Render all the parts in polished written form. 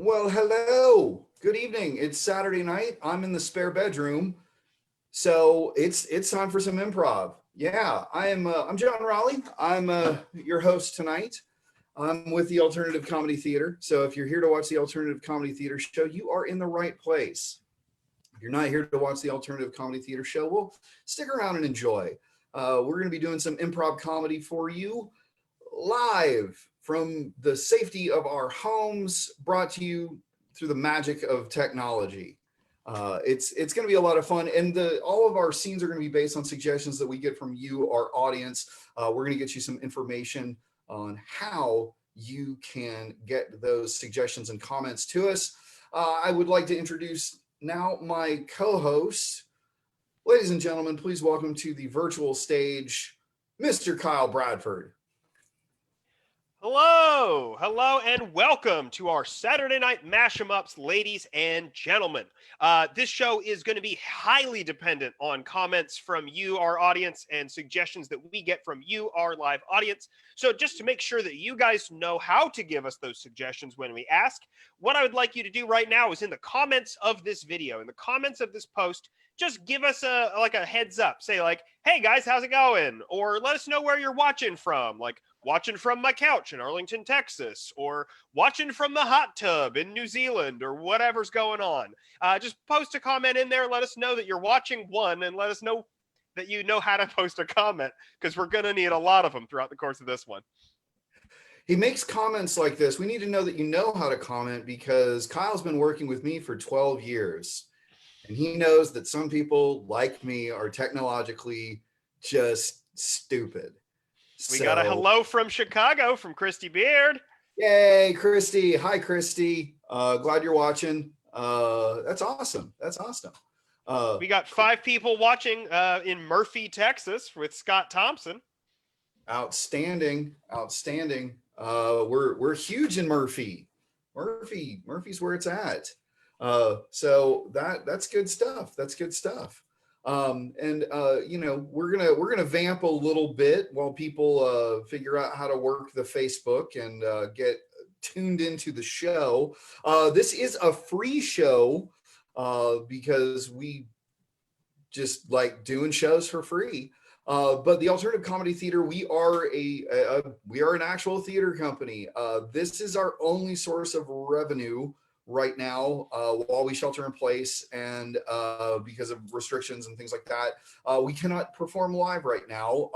Well, hello. Good evening. It's Saturday night. I'm in the spare bedroom, so it's time for some improv. Yeah, I'm John Rawley. I'm your host tonight. I'm with the Alternative Comedy Theater. So if you're here to watch the Alternative Comedy Theater show, you are in the right place. If you're not here to watch the Alternative Comedy Theater show, well, stick around and enjoy. We're going to be doing some improv comedy for you live from the safety of our homes, brought to you through the magic of technology. It's going to be a lot of fun, and all of our scenes are going to be based on suggestions that we get from you, our audience. We're going to get you some information on how you can get those suggestions and comments to us. I would like to introduce now my co-host. Ladies and gentlemen, please welcome to the virtual stage, Mr. Kyle Bradford. Hello, and welcome to our Saturday Night Mash-em-ups, ladies and gentlemen. This show is going to be highly dependent on comments from you, our audience, and suggestions that we get from you, our live audience. So just to make sure that you guys know how to give us those suggestions when we ask, what I would like you to do right now is in the comments of this video, in the comments of this post, just give us a heads up. Say like, hey guys, how's it going? Or let us know where you're watching from. Like, watching from my couch in Arlington, Texas, or watching from the hot tub in New Zealand, or whatever's going on. Just post a comment in there. Let us know that you're watching one, and let us know that you know how to post a comment, because we're going to need a lot of them throughout the course of this one. He makes comments like this. We need to know that you know how to comment, because Kyle's been working with me for 12 years. And he knows that some people like me are technologically just stupid. We got a hello from Chicago from Christy Beard. Yay, Christy. Hi, Christy. Glad you're watching. That's awesome. That's awesome. We got 5 people watching in Murphy, Texas with Scott Thompson. Outstanding. Outstanding. We're huge in Murphy. Murphy's where it's at. So that's good stuff. That's good stuff. We're gonna vamp a little bit while people figure out how to work the Facebook and get tuned into the show. This is a free show because we just like doing shows for free. But the Alternative Comedy Theater, we are an actual theater company. This is our only source of revenue right now while we shelter in place, and because of restrictions and things like that, we cannot perform live right now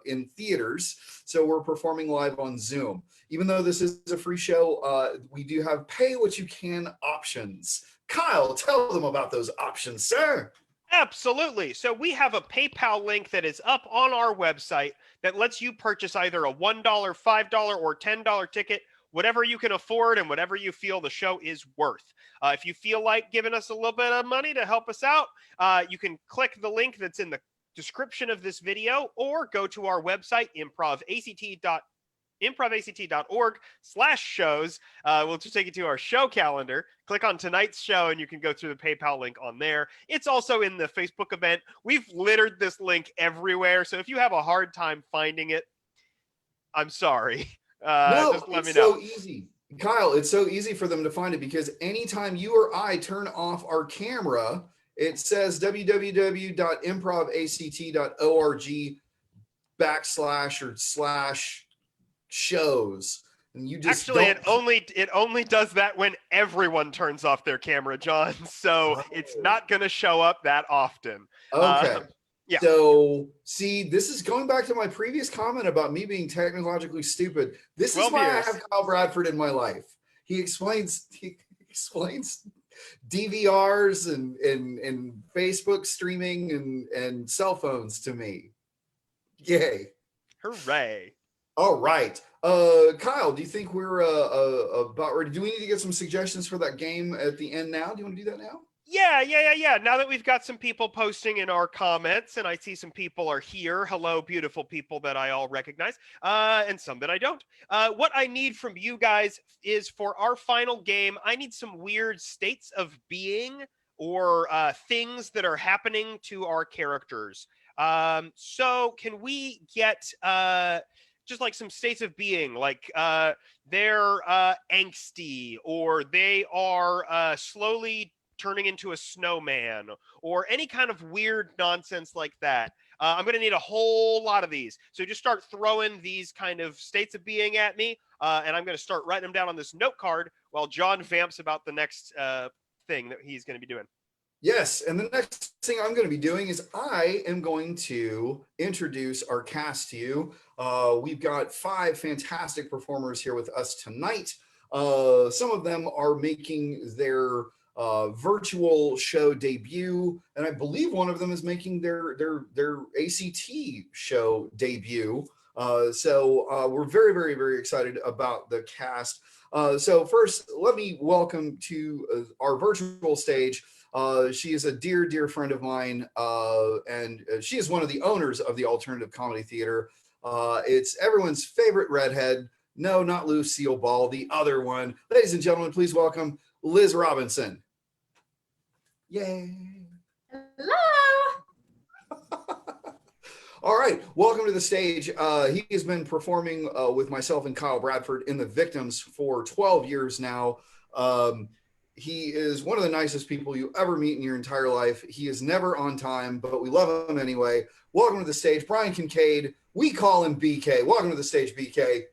in theaters, so we're performing live on Zoom. Even though this is a free show, we do have pay what you can options. Kyle, tell them about those options, sir. Absolutely. So we have a PayPal link that is up on our website that lets you purchase either a $1, $5, or $10 ticket, whatever you can afford and whatever you feel the show is worth. If you feel like giving us a little bit of money to help us out, you can click the link that's in the description of this video, or go to our website, improvact.org/shows. We'll just take you to our show calendar. Click on tonight's show and you can go through the PayPal link on there. It's also in the Facebook event. We've littered this link everywhere, so if you have a hard time finding it, I'm sorry. Just let me know. So easy. Kyle, it's so easy for them to find it, because anytime you or I turn off our camera, it says www.improvact.org/shows. And you just actually it only does that when everyone turns off their camera, John. So it's not going to show up that often. Okay. Yeah. So, see, this is going back to my previous comment about me being technologically stupid. This is why I have Kyle Bradford in my life. He explains DVRs and Facebook streaming and cell phones to me. Yay. Hooray. All right. Kyle, do you think we're about ready? Do we need to get some suggestions for that game at the end now? Do you want to do that now? Yeah. Now that we've got some people posting in our comments, and I see some people are here. Hello, beautiful people that I all recognize, and some that I don't. What I need from you guys is, for our final game, I need some weird states of being or things that are happening to our characters. So can we get just like some states of being, like they're angsty, or they are slowly turning into a snowman, or any kind of weird nonsense like that. I'm going to need a whole lot of these. So just start throwing these kind of states of being at me, and I'm going to start writing them down on this note card while John vamps about the next thing that he's going to be doing. Yes, and the next thing I'm going to be doing is I am going to introduce our cast to you. We've got 5 fantastic performers here with us tonight. Some of them are making their virtual show debut, and I believe one of them is making their ACT show debut. So we're very, very, very excited about the cast. So first, let me welcome to our virtual stage. She is a dear, dear friend of mine, and she is one of the owners of the Alternative Comedy Theater. It's everyone's favorite redhead. No, not Lucille Ball, the other one. Ladies and gentlemen, please welcome Liz Robinson. Yay. Hello. All right, welcome to the stage. He has been performing with myself and Kyle Bradford in The Victims for 12 years now. He is one of the nicest people you ever meet in your entire life. He is never on time, but we love him anyway. Welcome to the stage, Brian Kincaid. We call him BK. Welcome to the stage, BK.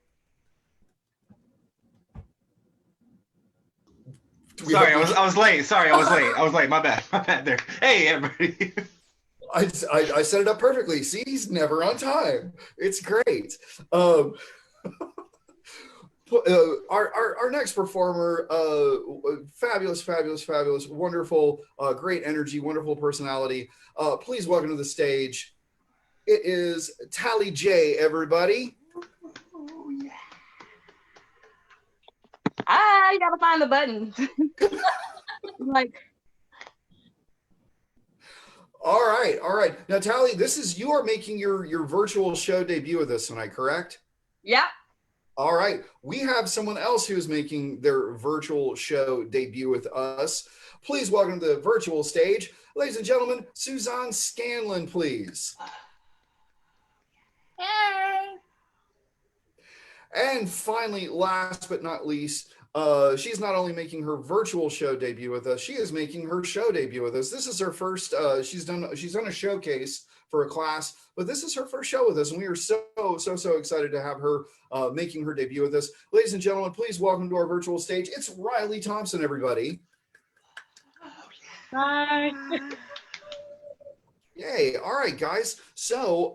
Sorry, I was late. Sorry, I was late. My bad there. Hey, everybody. I set it up perfectly. See, he's never on time. It's great. Our next performer, fabulous, wonderful, great energy, wonderful personality. Please welcome to the stage. It is Tally J, everybody. Oh, yeah. I gotta find the button. Like, All right. Now, Tally, you are making your virtual show debut with us tonight, correct? yeah. All right. We have someone else who is making their virtual show debut with us. Please welcome to the virtual stage, ladies and gentlemen, Suzanne Scanlon, please. Hey. And finally, last but not least, she's not only making her virtual show debut with us, she is making her show debut with us. This is her first, she's done a showcase for a class, but this is her first show with us, and we are so excited to have her making her debut with us. Ladies and gentlemen, please welcome to our virtual stage. It's Riley Thompson, everybody. Hi. Yay. All right, guys. So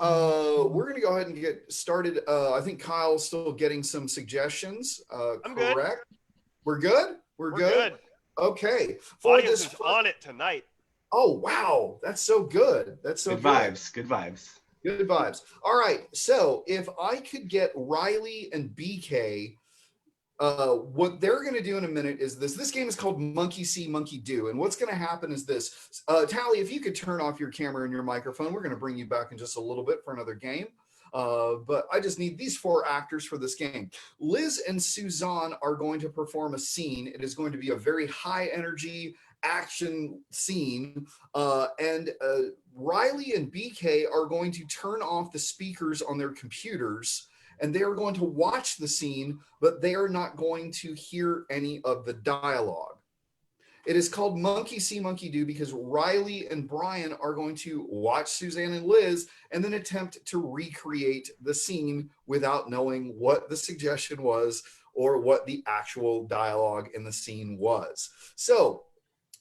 we're going to go ahead and get started. I think Kyle's still getting some suggestions. I'm correct? good. We're good? We're good? Okay. For Audience this is on it tonight. Oh, wow. That's so good. That's so Good vibes. Good vibes. Good vibes. All right. So if I could get Riley and BK, what they're going to do in a minute is this game is called Monkey See, Monkey Do. And what's going to happen is this. Tally, if you could turn off your camera and your microphone, we're going to bring you back in just a little bit for another game. But I just need these 4 actors for this game. Liz and Suzanne are going to perform a scene. It is going to be a very high energy action scene. And Riley and BK are going to turn off the speakers on their computers, and they are going to watch the scene, but they are not going to hear any of the dialogue. It is called Monkey See, Monkey Do because Riley and Brian are going to watch Suzanne and Liz and then attempt to recreate the scene without knowing what the suggestion was or what the actual dialogue in the scene was. So,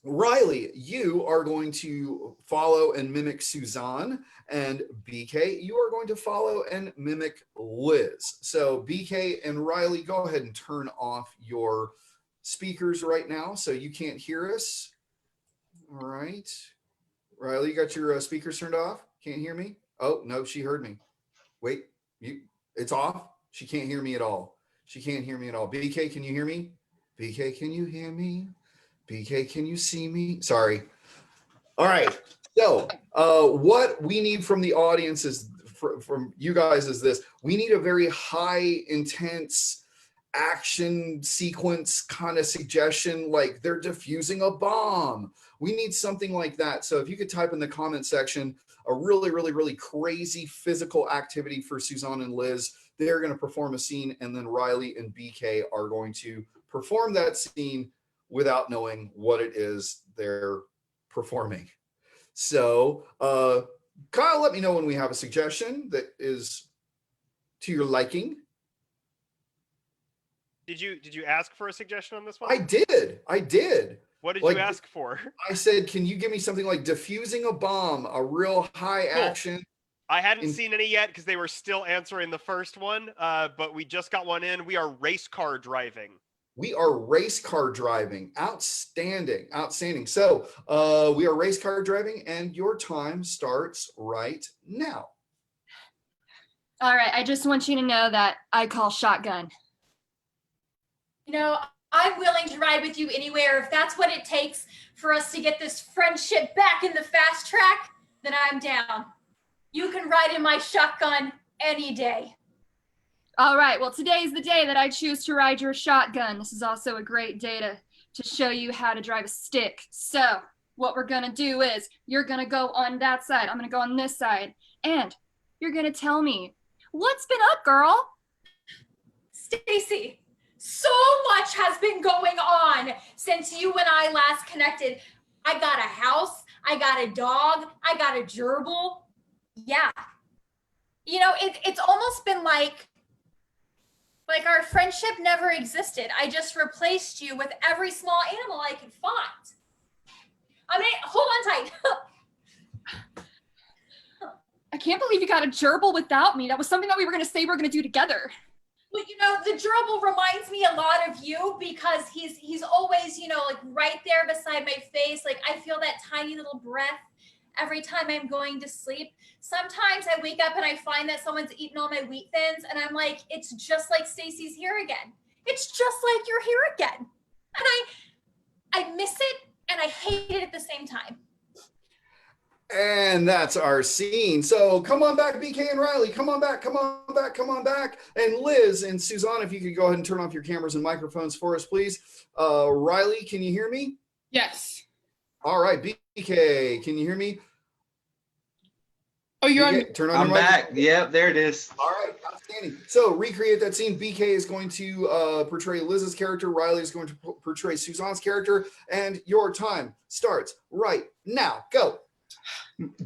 Riley, you are going to follow and mimic Suzanne, and BK, you are going to follow and mimic Liz. So BK and Riley, go ahead and turn off your speakers right now so you can't hear us. All right. Riley, you got your speakers turned off? Can't hear me? Oh, no, she heard me. Wait, it's off? She can't hear me at all. She can't hear me at all. BK, can you hear me? BK, can you hear me? BK, can you see me? Sorry. All right. So what we need from the audience is from you guys is this. We need a very high intense action sequence kind of suggestion, like they're defusing a bomb. We need something like that. So if you could type in the comment section a really crazy physical activity for Suzanne and Liz They're going to perform a scene, and then Riley and BK are going to perform that scene without knowing what it is they're performing. So, Kyle, let me know when we have a suggestion that is to your liking. Did you ask for a suggestion on this one? I did. What did Like, you ask for? I said, can you give me something like defusing a bomb, a real high Cool. action? I hadn't seen any yet because they were still answering the first one, but we just got one in. We are race car driving. We are race car driving. Outstanding. So we are race car driving, and your time starts right now. All right, I just want you to know that I call shotgun. You know, I'm willing to ride with you anywhere. If that's what it takes for us to get this friendship back in the fast track, then I'm down. You can ride in my shotgun any day. All right, well, today is the day that I choose to ride your shotgun. This is also a great day to show you how to drive a stick. So what we're gonna do is you're gonna go on that side. I'm gonna go on this side. And you're gonna tell me, what's been up, girl? Stacy, so much has been going on since you and I last connected. I got a house, I got a dog, I got a gerbil. Yeah. You know, it's almost been like our friendship never existed. I just replaced you with every small animal I could find. I mean, hold on tight. I can't believe you got a gerbil without me. That was something that we were gonna say we were gonna do together. But you know, the gerbil reminds me a lot of you because he's always, you know, like right there beside my face. Like I feel that tiny little breath every time I'm going to sleep. Sometimes I wake up and I find that someone's eaten all my wheat thins and I'm like, it's just like Stacy's here again. It's just like you're here again. And I miss it and I hate it at the same time. And that's our scene. So come on back, BK and Riley. Come on back. And Liz and Suzanne, if you could go ahead and turn off your cameras and microphones for us, please. Riley, can you hear me? Yes. All right, BK, can you hear me? Oh, you're BK, on. turn on I'm your back. microphone. Yep, there it is. All right, outstanding. So recreate that scene. BK is going to portray Liz's character. Riley is going to portray Suzanne's character. And your time starts right now. Go.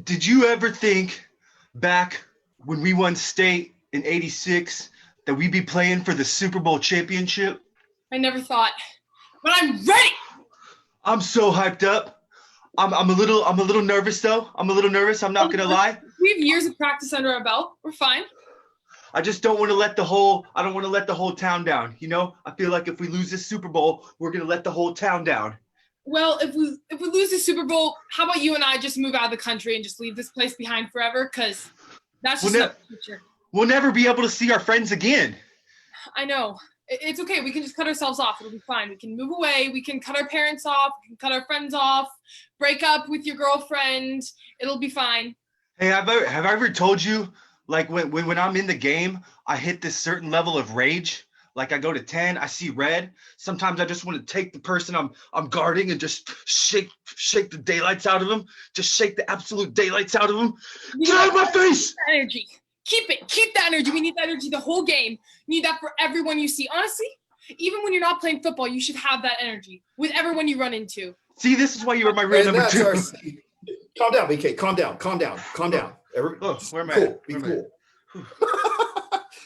Did you ever think back when we won state in '86 that we'd be playing for the Super Bowl championship? I never thought, but I'm ready. I'm so hyped up. I'm a little nervous though. I'm a little nervous. I'm not gonna lie. We have years of practice under our belt. We're fine. I just don't want to let the whole town down. You know, I feel like if we lose this Super Bowl, we're gonna let the whole town down. Well, if we lose the Super Bowl, how about you and I just move out of the country and just leave this place behind forever? Because that's just not the future. We'll never be able to see our friends again. I know. It's okay. We can just cut ourselves off. It'll be fine. We can move away. We can cut our parents off. We can cut our friends off. Break up with your girlfriend. It'll be fine. Hey, have I ever told you, like when I'm in the game, I hit this certain level of rage? Like I go to 10, I see red. Sometimes I just want to take the person I'm guarding and just shake the daylights out of them. Just shake the absolute daylights out of them. Get out of my face! Energy. Keep it. Keep that energy. We need that energy the whole game. You need that for everyone you see. Honestly, even when you're not playing football, you should have that energy with everyone you run into. See, this is why you were my real number two. Calm down, BK. Calm down. Where am I? Cool. Be cool.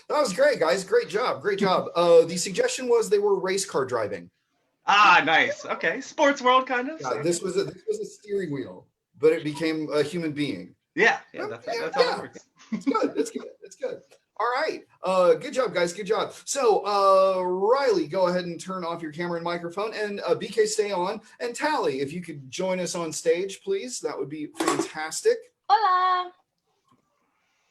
That was great, guys. Great job. The suggestion was they were race car driving. Ah, nice. Okay, sports world kind of. Yeah, this was a steering wheel, but it became a human being. Yeah, that's how it works. It's good. All right. Good job, guys. Good job. So, Riley, go ahead and turn off your camera and microphone, and BK, stay on. And Tally, if you could join us on stage, please, that would be fantastic. Hola.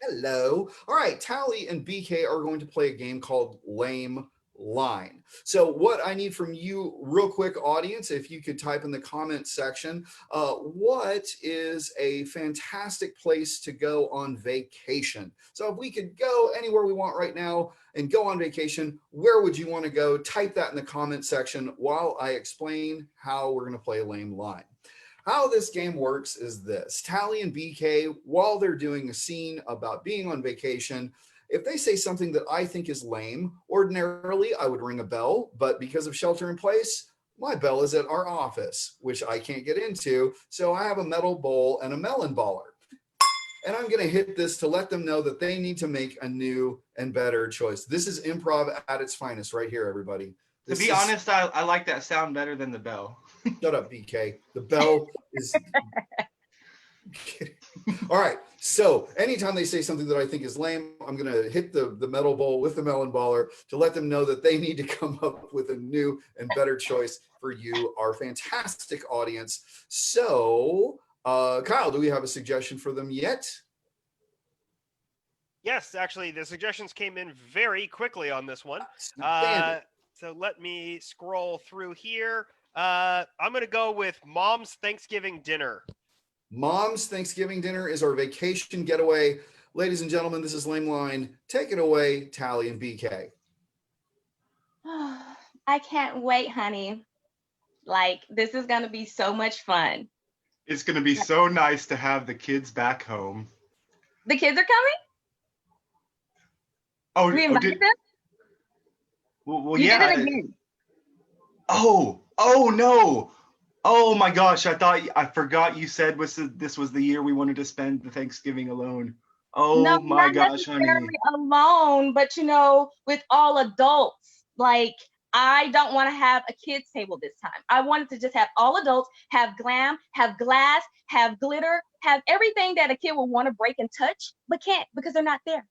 Hello. All right. Tally and BK are going to play a game called Lame Line. So what I need from you real quick, audience, if you could type in the comment section, what is a fantastic place to go on vacation? So if we could go anywhere we want right now and go on vacation, where would you want to go? Type that in the comment section while I explain how we're going to play Lame Line. How this game works is this. Tally and BK, while they're doing a scene about being on vacation, if they say something that I think is lame, ordinarily I would ring a bell, but because of shelter in place, my bell is at our office, which I can't get into. So I have a metal bowl and a melon baller. And I'm going to hit this to let them know that they need to make a new and better choice. This is improv at its finest right here, everybody. To be honest, I like that sound better than the bell. Shut up, BK. The bell is... All right. So anytime they say something that I think is lame, I'm going to hit the metal bowl with the melon baller to let them know that they need to come up with a new and better choice for you, our fantastic audience. So, Kyle, do we have a suggestion for them yet? Yes, actually, the suggestions came in very quickly on this one. So let me scroll through here. I'm going to go with Mom's Thanksgiving dinner. Mom's Thanksgiving dinner is our vacation getaway. Ladies and gentlemen, this is Lame Line. Take it away, Tally and BK. I can't wait, honey. Like, this is going to be so much fun. It's going to be so nice to have the kids back home. The kids are coming? We invited them? Well, You yeah. did it again. Oh no. Oh my gosh, I forgot you said this was the year we wanted to spend the Thanksgiving alone. Oh No, my not gosh, honey. necessarily alone, but with all adults. Like, I don't want to have a kids table this time. I wanted to just have all adults, have glam, have glass, have glitter, have everything that a kid will want to break and touch, but can't because they're not there.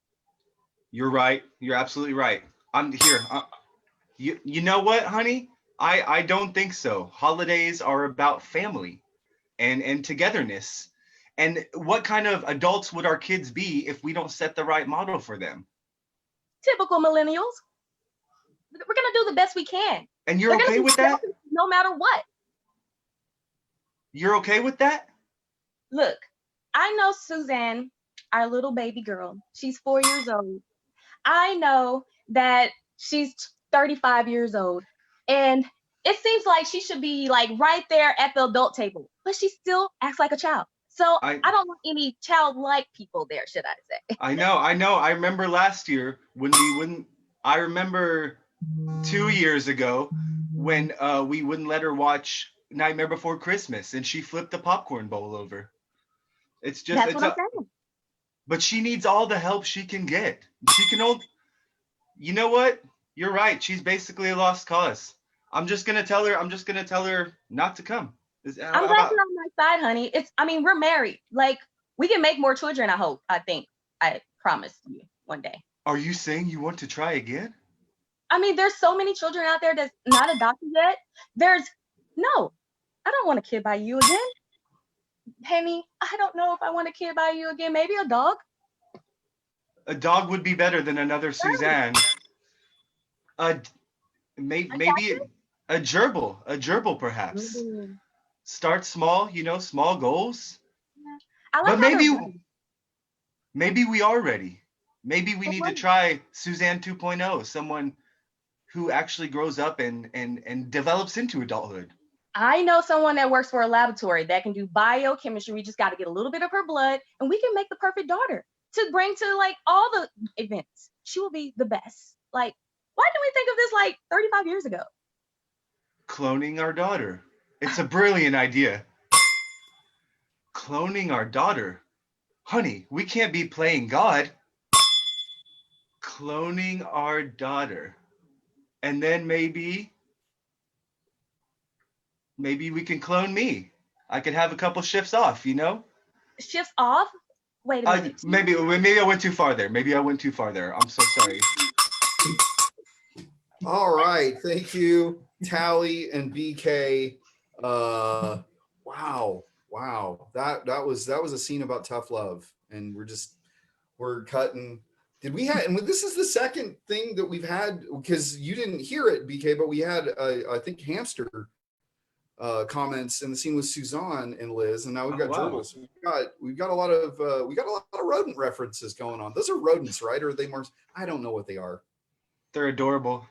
You're right. You're absolutely right. I'm here. You know what, honey? I don't think so. Holidays are about family and togetherness. And what kind of adults would our kids be if we don't set the right model for them? Typical millennials. We're going to do the best we can. And you're okay with that? No matter what. You're okay with that? Look, I know Suzanne, our little baby girl. She's 4 years old. I know that she's 35 years old. And it seems like she should be like right there at the adult table, but she still acts like a child. So I don't want any childlike people there, should I say. I know. I remember last year I remember 2 years ago when we wouldn't let her watch Nightmare Before Christmas and she flipped the popcorn bowl over. It's just, that's what I'm saying. But she needs all the help she can get. You know what? You're right. She's basically a lost cause. I'm just gonna tell her not to come. I'm glad you're on my side, honey. We're married. Like, we can make more children, I promise you one day. Are you saying you want to try again? There's so many children out there that's not adopted yet. No, I don't want a kid by you again. Henny, I don't know if I want a kid by you again. Maybe a dog. A dog would be better than another Suzanne. Maybe a gerbil perhaps. Mm-hmm. Start small, small goals. Yeah. I like but maybe we are ready. Maybe we need to try Suzanne 2.0, someone who actually grows up and develops into adulthood. I know someone that works for a laboratory that can do biochemistry. We just got to get a little bit of her blood and we can make the perfect daughter to bring to like all the events. She will be the best. Like, why didn't we think of this like 35 years ago? Cloning our daughter. It's a brilliant idea. Cloning our daughter. Honey, we can't be playing God. Cloning our daughter. And then maybe we can clone me. I could have a couple shifts off, Shifts off? Wait a minute. Maybe I went too far there. I'm so sorry. All right. Thank you, Tally and BK. Wow. That was a scene about tough love. And we're cutting. And this is the second thing that we've had, because you didn't hear it, BK, but we had, I think, hamster comments in the scene with Suzanne and Liz, and now we've got gerbils. We've got a lot of rodent references going on. Those are rodents, right? Or are they more? I don't know what they are. They're adorable.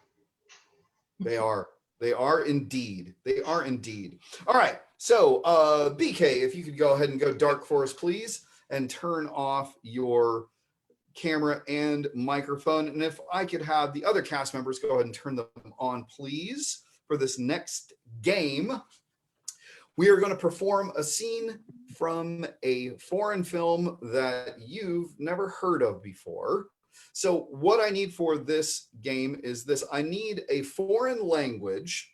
They are. They are indeed. All right. So, BK, if you could go ahead and go dark for us, please, and turn off your camera and microphone. And if I could have the other cast members go ahead and turn them on, please, for this next game. We are going to perform a scene from a foreign film that you've never heard of before. So what I need for this game is this. I need a foreign language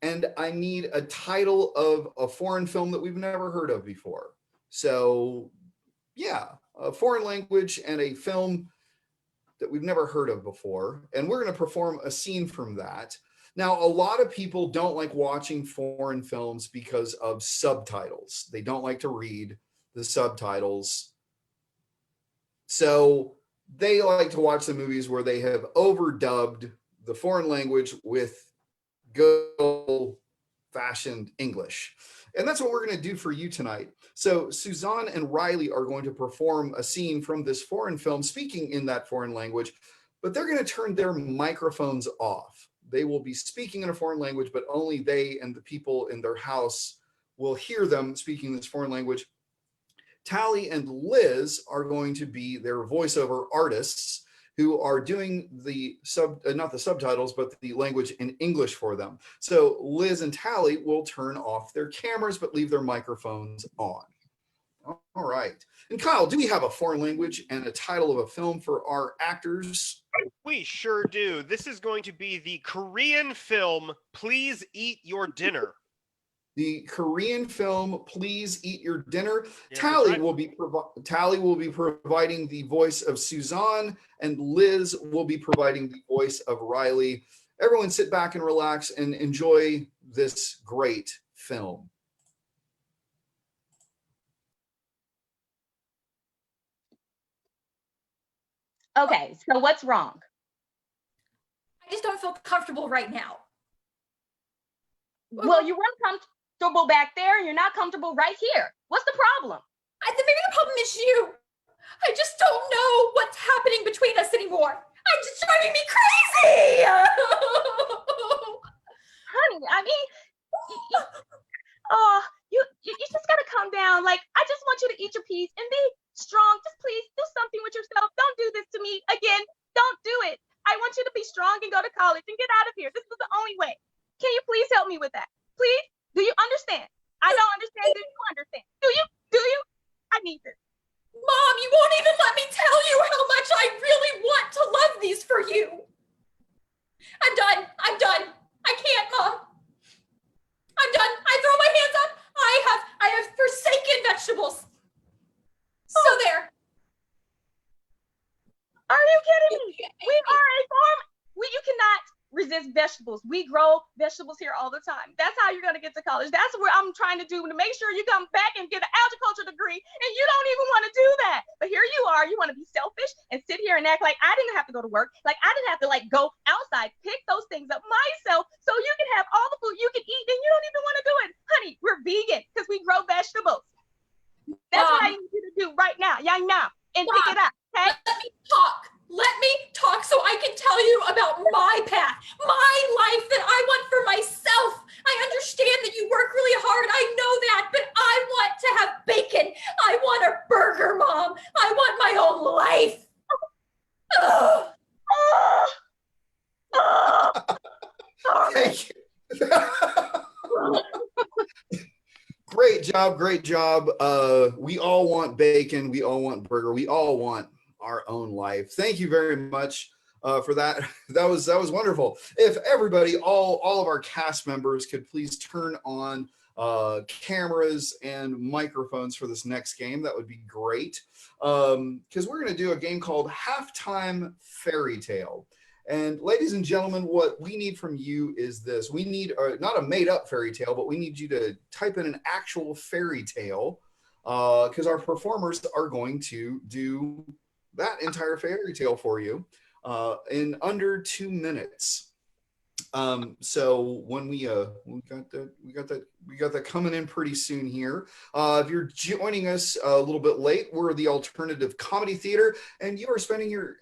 and I need a title of a foreign film that we've never heard of before. So yeah, a foreign language and a film that we've never heard of before. And we're going to perform a scene from that. Now, a lot of people don't like watching foreign films because of subtitles. They don't like to read the subtitles. So they like to watch the movies where they have overdubbed the foreign language with good old-fashioned English. And that's what we're going to do for you tonight. So Suzanne and Riley are going to perform a scene from this foreign film speaking in that foreign language, but they're going to turn their microphones off. They will be speaking in a foreign language, but only they and the people in their house will hear them speaking this foreign language. Tally and Liz are going to be their voiceover artists who are doing the not the subtitles, but the language in English for them. So Liz and Tally will turn off their cameras, but leave their microphones on. All right. And Kyle, do we have a foreign language and a title of a film for our actors? We sure do. This is going to be the Korean film, Please Eat Your Dinner. The Korean film, Please Eat Your Dinner. Yeah, Tally right. will be providing the voice of Suzanne, and Liz will be providing the voice of Riley. Everyone sit back and relax and enjoy this great film. Okay, so what's wrong? I just don't feel comfortable right now. Well, you weren't comfortable back there and you're not comfortable right here. What's the problem? Maybe the problem is you. I just don't know what's happening between us anymore. It's just driving me crazy. Honey, I mean, you just gotta calm down. Like, I just want you to eat your peas and be strong. Just please do something with yourself. Don't do this to me again. Don't do it. I want you to be strong and go to college and get out of here. This is the only way. Can you please help me with that? Please? Do you understand? I don't understand. Do you understand? Do you? Do you? I need this. Mom, you won't even let me tell you how much I really want to love these for you. I'm done. I'm done. I can't, Mom. I'm done. I throw my hands up. I have forsaken vegetables. So there. Are you kidding me? We are a farm. You cannot resist vegetables. We grow vegetables here all the time. That's how you're going to get to college. That's what I'm trying to do to make sure you come back and get an agriculture degree, and you don't even want to do that. But here you are. You want to be selfish and sit here and act like I didn't have to go to work, like I didn't have to go outside, pick those things up myself so you can have all the food you can eat, and you don't even want to do it. Honey, we're vegan because we grow vegetables. That's what I need you to do right now, and pick it up, okay? Let me talk. Let me talk so I can tell you about my path, my life that I want for myself. I understand that you work really hard. I know that, but I want to have bacon. I want a burger, Mom. I want my own life. Thank you. Great job. Great job. We all want bacon. We all want burger. We all want our own life. Thank you very much for that. That was wonderful. If everybody, all of our cast members could please turn on cameras and microphones for this next game, that would be great. Because we're going to do a game called Halftime Fairy Tale. And ladies and gentlemen, what we need from you is this. We need not a made up fairy tale, but we need you to type in an actual fairy tale because our performers are going to do that entire fairy tale for you in under 2 minutes. So when we got that coming in pretty soon here. If you're joining us a little bit late, we're the Alternative Comedy Theater, and you are spending your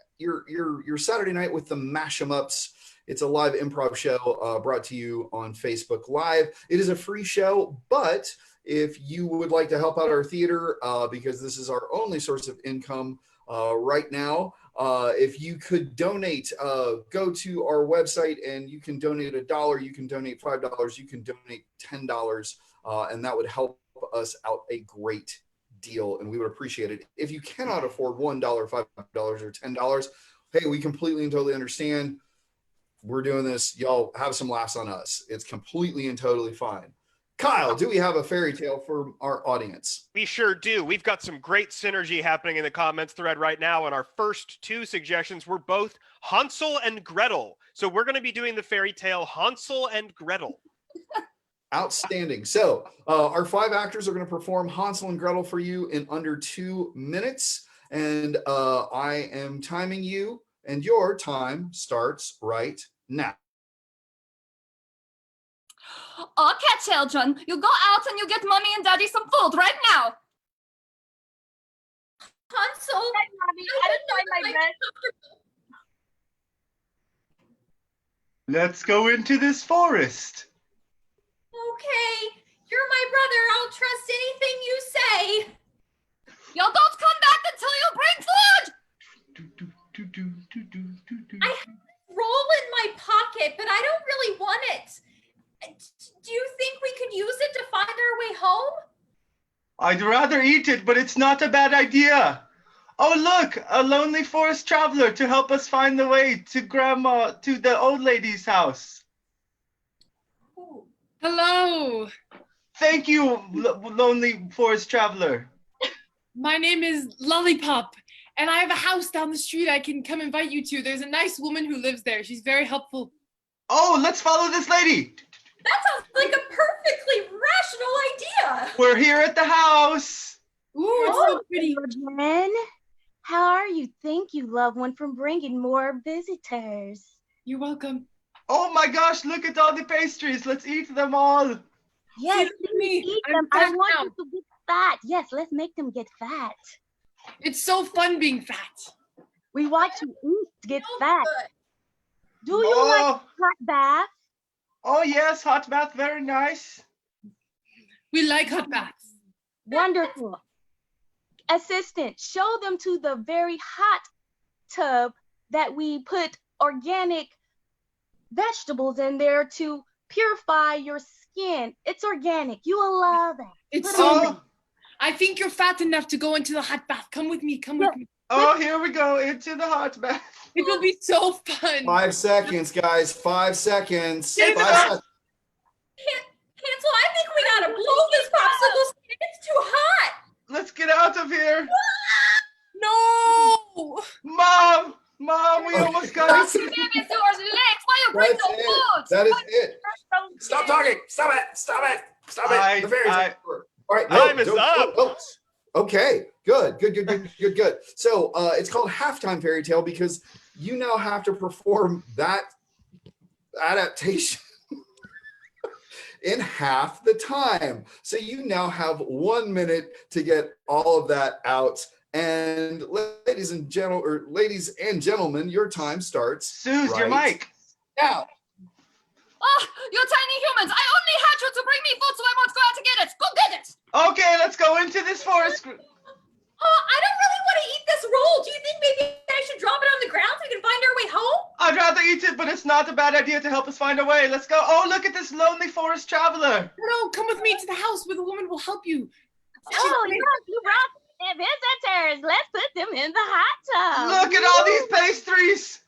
Saturday night with the Mash 'em Ups. It's a live improv show brought to you on Facebook Live. It is a free show, but if you would like to help out our theater, because this is our only source of income, right now. If you could donate, go to our website and you can donate $1, you can donate $5, you can donate $10, and that would help us out a great deal, and we would appreciate it. If you cannot afford $1, $5, or $10, hey, we completely and totally understand. We're doing this. Y'all have some laughs on us. It's completely and totally fine. Kyle, do we have a fairy tale for our audience? We sure do. We've got some great synergy happening in the comments thread right now, and our first two suggestions were both Hansel and Gretel. So we're going to be doing the fairy tale Hansel and Gretel. Outstanding. So our 5 actors are going to perform Hansel and Gretel for you in under 2 minutes. And I am timing you, and your time starts right now. Okay, children, you go out and you get mommy and daddy some food right now. Hansel, Hi, Mommy. I didn't find my bed. Let's go into this forest. Okay, you're my brother. I'll trust anything you say. You don't come back until you bring food. I have this roll in my pocket, but I don't really want it. Do you think we could use it to find our way home? I'd rather eat it, but it's not a bad idea. Oh, look, a lonely forest traveler to help us find the way to the old lady's house. Ooh. Hello. Thank you, lonely forest traveler. My name is Lollipop, and I have a house down the street I can come invite you to. There's a nice woman who lives there. She's very helpful. Oh, let's follow this lady. That sounds like a perfectly rational idea. We're here at the house. Ooh, it's so pretty. Children, how are you? Thank you, loved one, for bringing more visitors. You're welcome. Oh my gosh, look at all the pastries. Let's eat them all. Yes, look at me. eat I'm them. I fat want now. you to get fat. Yes, let's make them get fat. It's so fun being fat. We watch you eat to get So fat. good. Do you like Oh, hot bath? oh yes, hot bath, very nice. We like hot baths. Wonderful. Assistant, show them to the very hot tub that we put organic vegetables in there to purify your skin. It's organic. You will love it. It's Put so. it in. Oh, I think you're fat enough to go into the hot bath. Come with me. Come with me. oh, here we go into the hot bath. It will be so fun. 5 seconds, guys. 5 seconds. Get 5 it up. seconds. Hansel, I think we gotta blow this popsicle stick. It's too hot. Let's get out of here. No. Mom, we almost got Baby's it. yours legs. Why you bring That's no it. food? That is it. Stop talking. Stop it. Stop it. Stop it. The fairy's over. All right. Time is up. Okay. Good. So it's called Halftime Fairy Tale because you now have to perform that adaptation in half the time. So you now have 1 minute to get all of that out. And ladies and gentlemen, your time starts. Suze, your right mic. now. Oh, you tiny humans! I only had you to bring me food, so I must go out to get it. Go get it. Okay, let's go into this forest. I don't really want to eat this roll. Do you think maybe I should drop it on the ground so we can find our way home? I'd rather eat it, but it's not a bad idea to help us find a way. Let's go. Oh, look at this lonely forest traveler. No, come with me to the house where the woman will help you. Oh, yes, you brought the visitors. Let's put them in the hot tub. Look at all these pastries.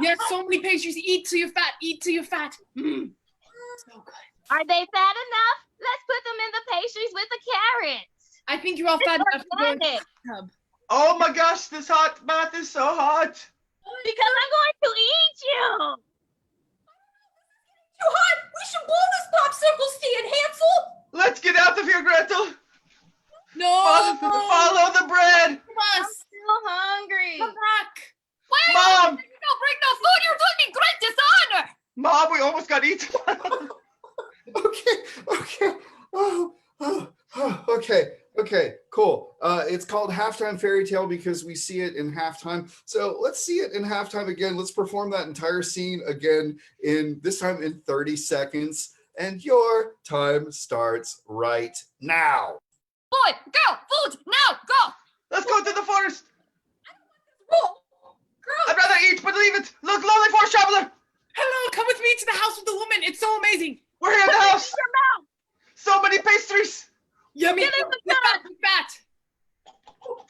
Yes, so many pastries. Eat till you're fat. Eat till you're fat. Mm. So good. Are they fat enough? Let's put them in the pastries with the carrots. I think you're all fat enough to go in the Organic. hot tub. Oh my gosh, this hot bath is so hot. Because I'm going to eat you. Too hot. We should blow this popsicle stand, Hansel. Let's get out of here, Gretel. No. Follow the bread. I'm Us. still hungry. Come back. Wait, Mom, no, bring no food. You're doing me great dishonor. Mom, we almost got eaten. Okay. Okay, cool. It's called Halftime Fairy Tale because we see it in halftime. So let's see it in halftime again. Let's perform that entire scene again this time in 30 seconds. And your time starts right now. Boy, girl, food now. Go. Let's go to the forest. I don't Oh, gross. I'd rather eat, but leave it. Look, lonely forest traveler. Hello, come with me to the house with the woman. It's so amazing. We're here in the house. So many pastries. Yummy. Get in the fat, fat.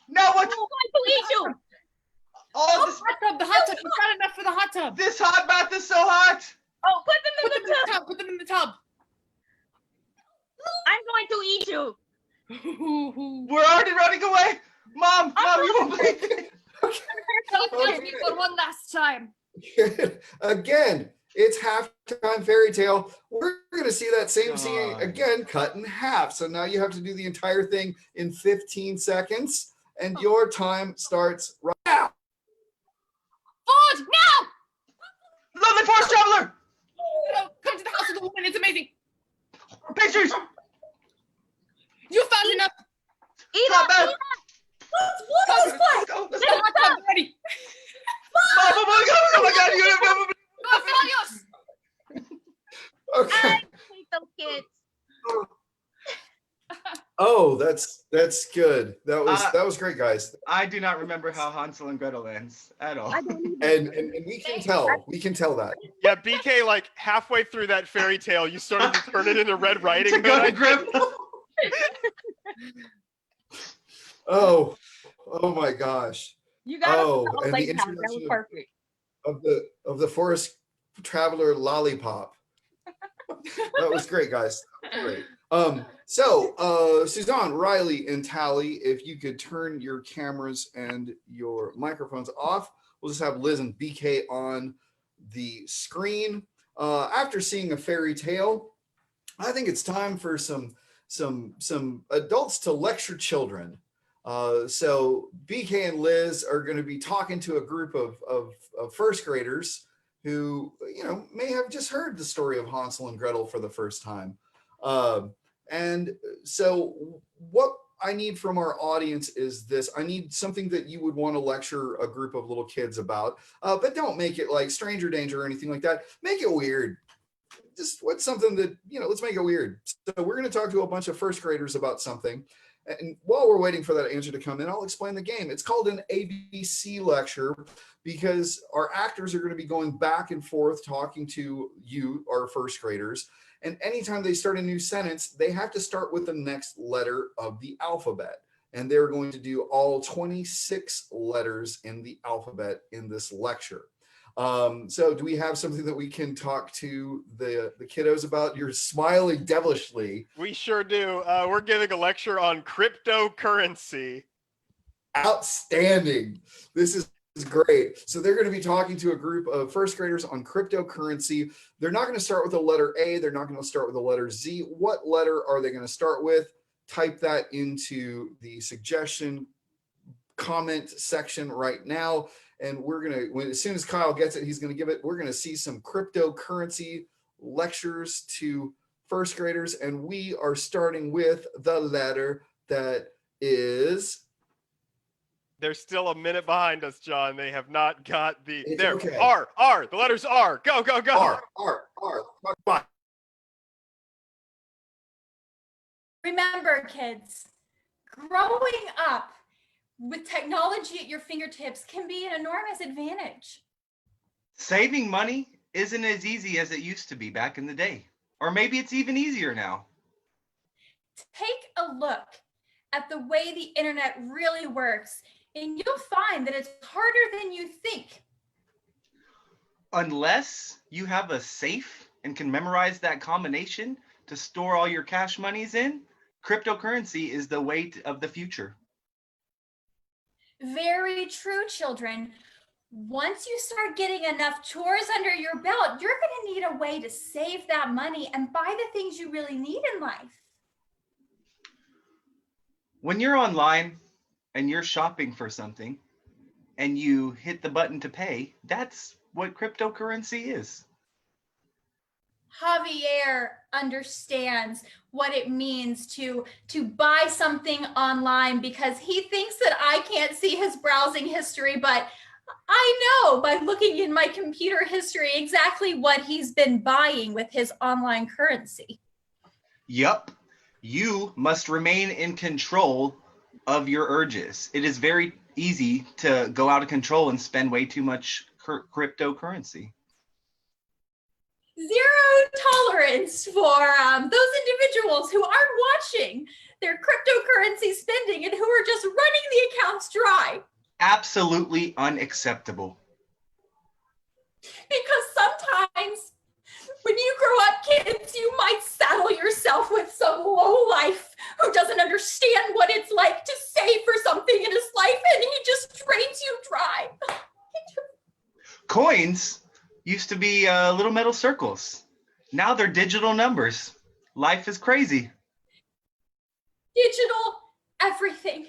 Now what? I'm going to eat you. All this, The hot tub. You've got enough for the hot tub. this hot bath is so hot. Oh, put them in the tub. Put them in the tub. I'm going to eat you. We're already running away. Mom, you won't believe it. Tell me for one last time. Again, it's halftime fairy tale. We're going to see that same scene God. again cut in half. So now you have to do the entire thing in 15 seconds, and your time starts right now. Food now! Lonely forest traveler. Hello, come to the house with the woman. It's amazing. Pastries. You found enough. Eat Not up. bad. What was fun? Let's go. Let's The go. hot tub ready. Mom, oh my God, you have Go, Felios! Okay. I hate those kids. Oh, that's good. That was great, guys. I do not remember how Hansel and Gretel ends at all. I don't either. And we can tell that. Yeah, BK, like halfway through that fairy tale, you started to turn it into Red Riding To go to Hood. grip. Oh my gosh. You got Oh, to and the that was introduction perfect. of the forest traveler lollipop. That was great, guys. Great. So Suzanne, Riley, and Tally, if you could turn your cameras and your microphones off, we'll just have Liz and BK on the screen. After seeing a fairy tale, I think it's time for some adults to lecture children. So BK and Liz are going to be talking to a group of first graders who, may have just heard the story of Hansel and Gretel for the first time. And so what I need from our audience is this. I need something that you would want to lecture a group of little kids about, but don't make it like stranger danger or anything like that. Make it weird. Just what's something that, let's make it weird. So we're going to talk to a bunch of first graders about something. And while we're waiting for that answer to come in, I'll explain the game. It's called an ABC lecture because our actors are going to be going back and forth talking to you, our first graders. And anytime they start a new sentence, they have to start with the next letter of the alphabet. And they're going to do all 26 letters in the alphabet in this lecture. So do we have something that we can talk to the kiddos about? You're smiling devilishly. We sure do. We're giving a lecture on cryptocurrency. Outstanding. This is great. So they're going to be talking to a group of first graders on cryptocurrency. They're not going to start with the letter A. They're not going to start with the letter Z. What letter are they going to start with? Type that into the suggestion comment section right now. And we're going to, as soon as Kyle gets it, he's going to give it. We're going to see some cryptocurrency lectures to first graders. And we are starting with the letter that is. They're still a minute behind us, John. They have not got the. It's there. okay. R. The letters R. Go. R. Come on. Remember, kids, growing up with technology at your fingertips can be an enormous advantage. Saving money isn't as easy as it used to be back in the day. Or maybe it's even easier now. Take a look at the way the internet really works, and you'll find that it's harder than you think. Unless you have a safe and can memorize that combination to store all your cash monies in, cryptocurrency is the way of the future. Very true, children. Once you start getting enough chores under your belt, you're going to need a way to save that money and buy the things you really need in life. When you're online and you're shopping for something and you hit the button to pay, that's what cryptocurrency is. Javier understands what it means to buy something online because he thinks that I can't see his browsing history, but I know by looking in my computer history exactly what he's been buying with his online currency. Yup. You must remain in control of your urges. It is very easy to go out of control and spend way too much cryptocurrency. Zero tolerance for those individuals who aren't watching their cryptocurrency spending and who are just running the accounts dry. Absolutely unacceptable. Because sometimes when you grow up, kids, you might saddle yourself with some lowlife who doesn't understand what it's like to save for something in his life, and he just drains you dry. Coins used to be little metal circles. Now they're digital numbers. Life is crazy. Digital everything.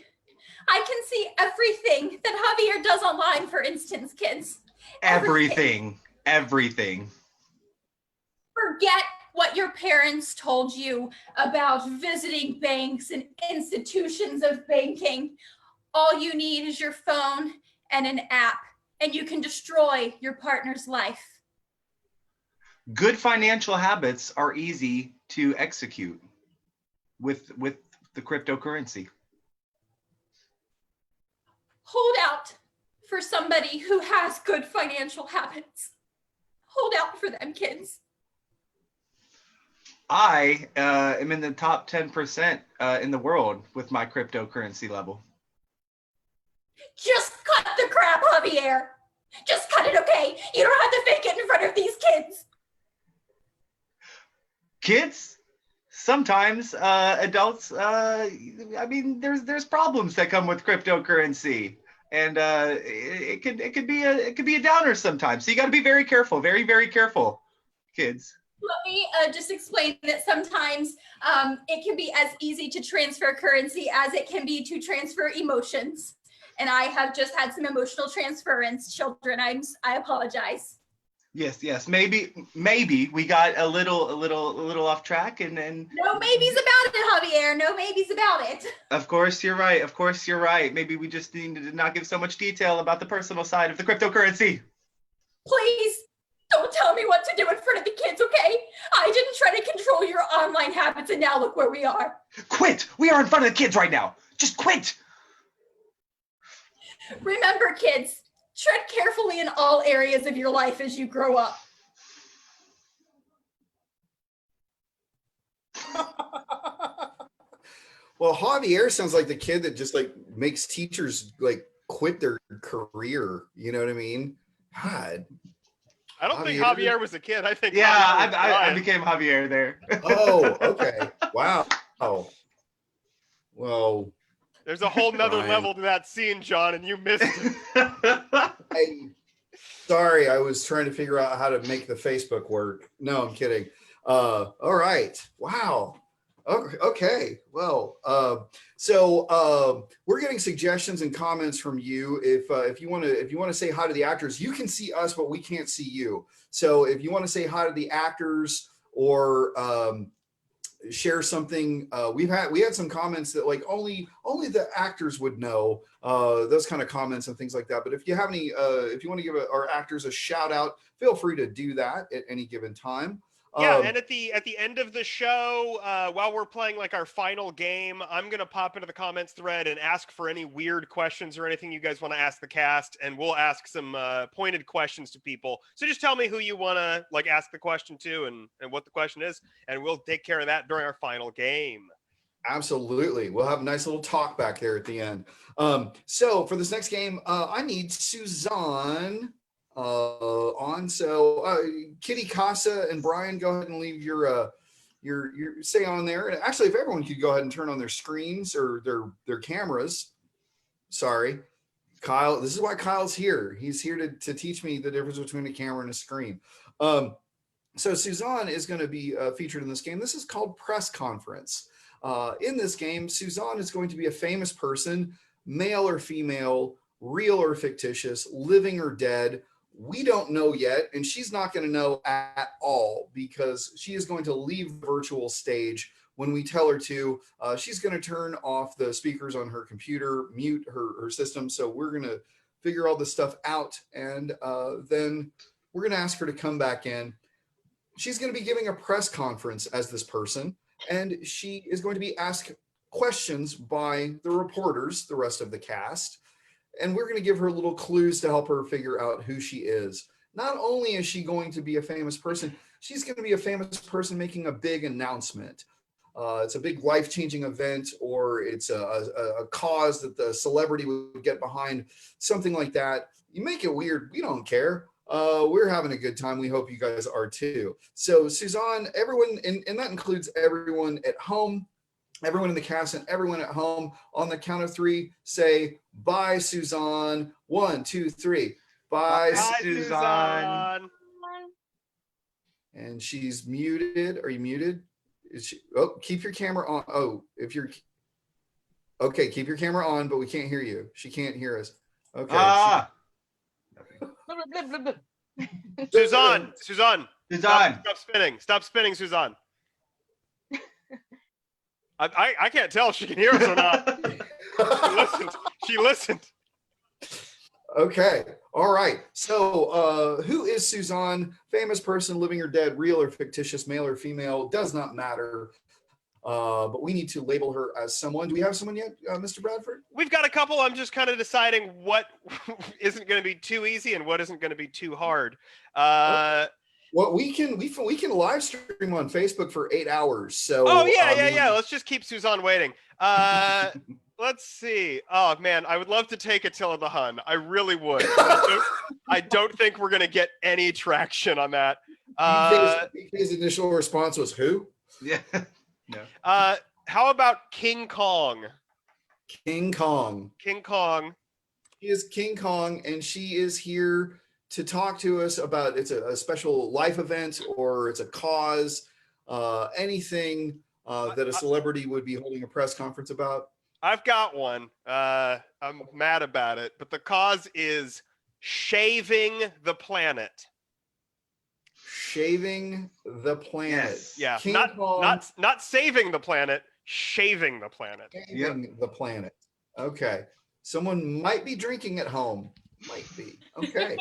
I can see everything that Javier does online, for instance, kids. Everything. Forget what your parents told you about visiting banks and institutions of banking. All you need is your phone and an app, and you can destroy your partner's life. Good financial habits are easy to execute with the cryptocurrency. Hold out for somebody who has good financial habits. Hold out for them, kids. I am in the top 10% in the world with my cryptocurrency level. Just cut the crap, Javier. Just cut it, okay? You don't have to fake it in front of these kids. Kids, sometimes adults, I mean, there's problems that come with cryptocurrency, and it could be a downer sometimes. So you got to be very careful, very, very careful, kids. Let me just explain that sometimes it can be as easy to transfer currency as it can be to transfer emotions. And I have just had some emotional transference, children. I apologize. Yes. Maybe we got a little off track, and then. No maybes about it, Javier. No maybes about it. Of course you're right. Maybe we just need to not give so much detail about the personal side of the cryptocurrency. Please don't tell me what to do in front of the kids, okay? I didn't try to control your online habits, and now look where we are. Quit! We are in front of the kids right now. Just quit! Remember, kids, tread carefully in all areas of your life as you grow up. Well, Javier sounds like the kid that just like makes teachers like quit their career. You know what I mean? God. I don't think Javier was a kid. I think I became Javier there. Oh, okay. Wow. Oh. Well, there's a whole nother Brian. level to that scene, John, and you missed it. Sorry, I was trying to figure out how to make the Facebook work. No, I'm kidding. All right. Wow. Okay. Well, so we're getting suggestions and comments from you. If you want to say hi to the actors, you can see us, but we can't see you. So if you want to say hi to the actors or share something, we had some comments that like only the actors would know, those kind of comments and things like that. But if you have any, if you want to give our actors a shout out, feel free to do that at any given time. Yeah, and at the end of the show, while we're playing like our final game, I'm gonna pop into the comments thread and ask for any weird questions or anything you guys want to ask the cast, and we'll ask some pointed questions to people. So just tell me who you want to like ask the question to and what the question is, and we'll take care of that during our final game. Absolutely, we'll have a nice little talk back there at the end. So for this next game, I need Suzanne on. So Kitty, Casa, and Brian, go ahead and leave your say on there. And actually, if everyone could go ahead and turn on their screens or their cameras. Sorry, Kyle. This is why Kyle's here. He's here to teach me the difference between a camera and a screen. So Suzanne is going to be featured in this game. This is called Press Conference. In this game, Suzanne is going to be a famous person, male or female, real or fictitious, living or dead. We don't know yet, and she's not going to know at all because she is going to leave the virtual stage when we tell her to. She's going to turn off the speakers on her computer, mute her system. So we're going to figure all this stuff out, and then we're going to ask her to come back in. She's going to be giving a press conference as this person, and she is going to be asked questions by the reporters, the rest of the cast. and we're going to give her little clues to help her figure out who she is. Not only is she going to be a famous person, she's going to be a famous person making a big announcement. It's a big life-changing event, or it's a cause that the celebrity would get behind, something like that. You make it weird. We don't care. We're having a good time. We hope you guys are too. So Suzanne, everyone, and that includes everyone at home, everyone in the cast and everyone at home, on the count of 3, say, bye, Suzanne. 1, 2, 3. Bye, Bye, Suzanne. And she's muted. Are you muted? Is she? Oh, keep your camera on. Oh, if you're okay, keep your camera on, but we can't hear you. She can't hear us. Okay. Suzanne. Suzanne. Stop spinning. Stop spinning, Suzanne. I can't tell if she can hear us or not. She listened. Okay. All right. So who is Suzanne? Famous person, living or dead, real or fictitious, male or female, does not matter. But we need to label her as someone. Do we have someone yet, Mr. Bradford? We've got a couple. I'm just kind of deciding what isn't going to be too easy and what isn't going to be too hard. Well, we can live stream on Facebook for 8 hours. So yeah. Let's just keep Suzanne waiting. Let's see. Oh man, I would love to take Attila the Hun. I really would. I don't think we're gonna get any traction on that. His initial response was who? Yeah. No. How about King Kong? King Kong. King Kong. She is King Kong, and she is here to talk to us about it's a special life event, or it's a cause, anything that a celebrity would be holding a press conference about. I've got one. I'm mad about it, but the cause is shaving the planet. Shaving the planet. Yes. Yeah, King not Kong, not saving the planet, shaving the planet. shaving the planet. Okay. Someone might be drinking at home. Might be. Okay.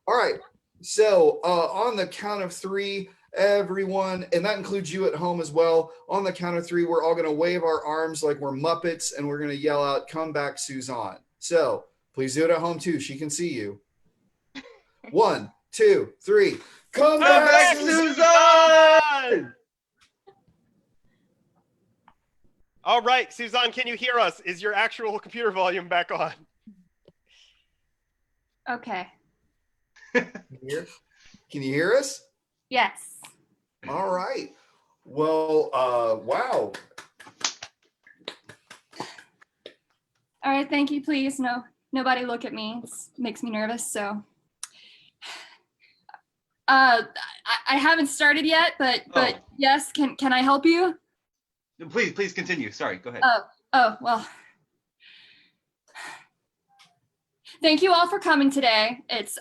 All right. So on the count of 3, everyone, and that includes you at home as well. On the count of 3, we're all going to wave our arms like we're Muppets, and we're going to yell out, "Come back, Suzanne." So please do it at home too. She can see you. 1, 2, 3. Come back, Suzanne! All right, Suzanne, can you hear us? Is your actual computer volume back on? Okay. Can you hear us? Yes. All right. Well, wow. All right, thank you, please. No, nobody look at me. It makes me nervous, so. I haven't started yet, but yes, can I help you? Please continue. Sorry, go ahead. Oh, well. Thank you all for coming today. It's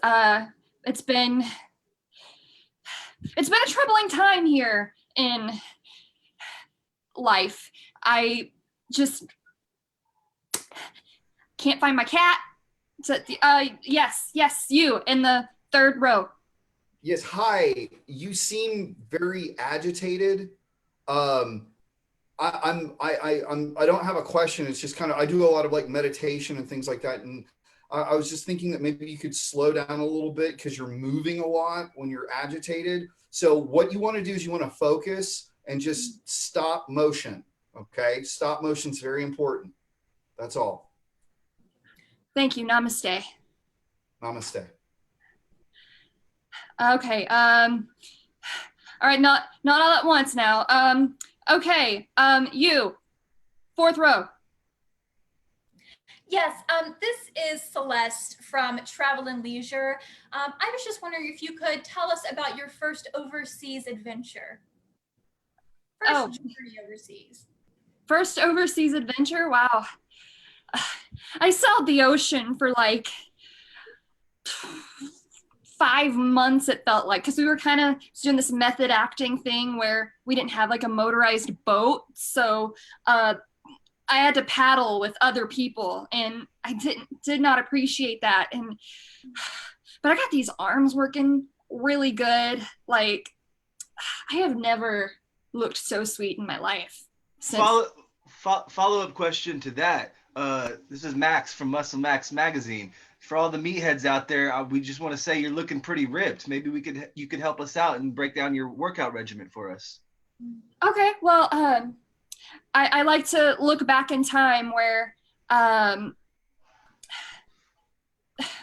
been a troubling time here in life. I just can't find my cat. Yes, you in the 3rd row. Yes, hi. You seem very agitated. I don't have a question. It's just kind of, I do a lot of like meditation and things like that. And I was just thinking that maybe you could slow down a little bit because you're moving a lot when you're agitated. So what you want to do is you want to focus and just stop motion. Okay. Stop motion is very important. That's all. Thank you. Namaste. Namaste. Okay. All right. Not all at once now. Okay. You, 4th row. Yes, this is Celeste from Travel and Leisure. I was just wondering if you could tell us about your first overseas adventure. First journey overseas. First overseas adventure? Wow. I sailed the ocean for like 5 months, it felt like, because we were kind of doing this method acting thing where we didn't have like a motorized boat. So I had to paddle with other people, and I did not appreciate that. But I got these arms working really good. Like, I have never looked so sweet in my life. Follow-up question to that. This is Max from Muscle Max Magazine. For all the meatheads out there, we just want to say you're looking pretty ripped. Maybe you could help us out and break down your workout regimen for us. Okay, well, I like to look back in time where, I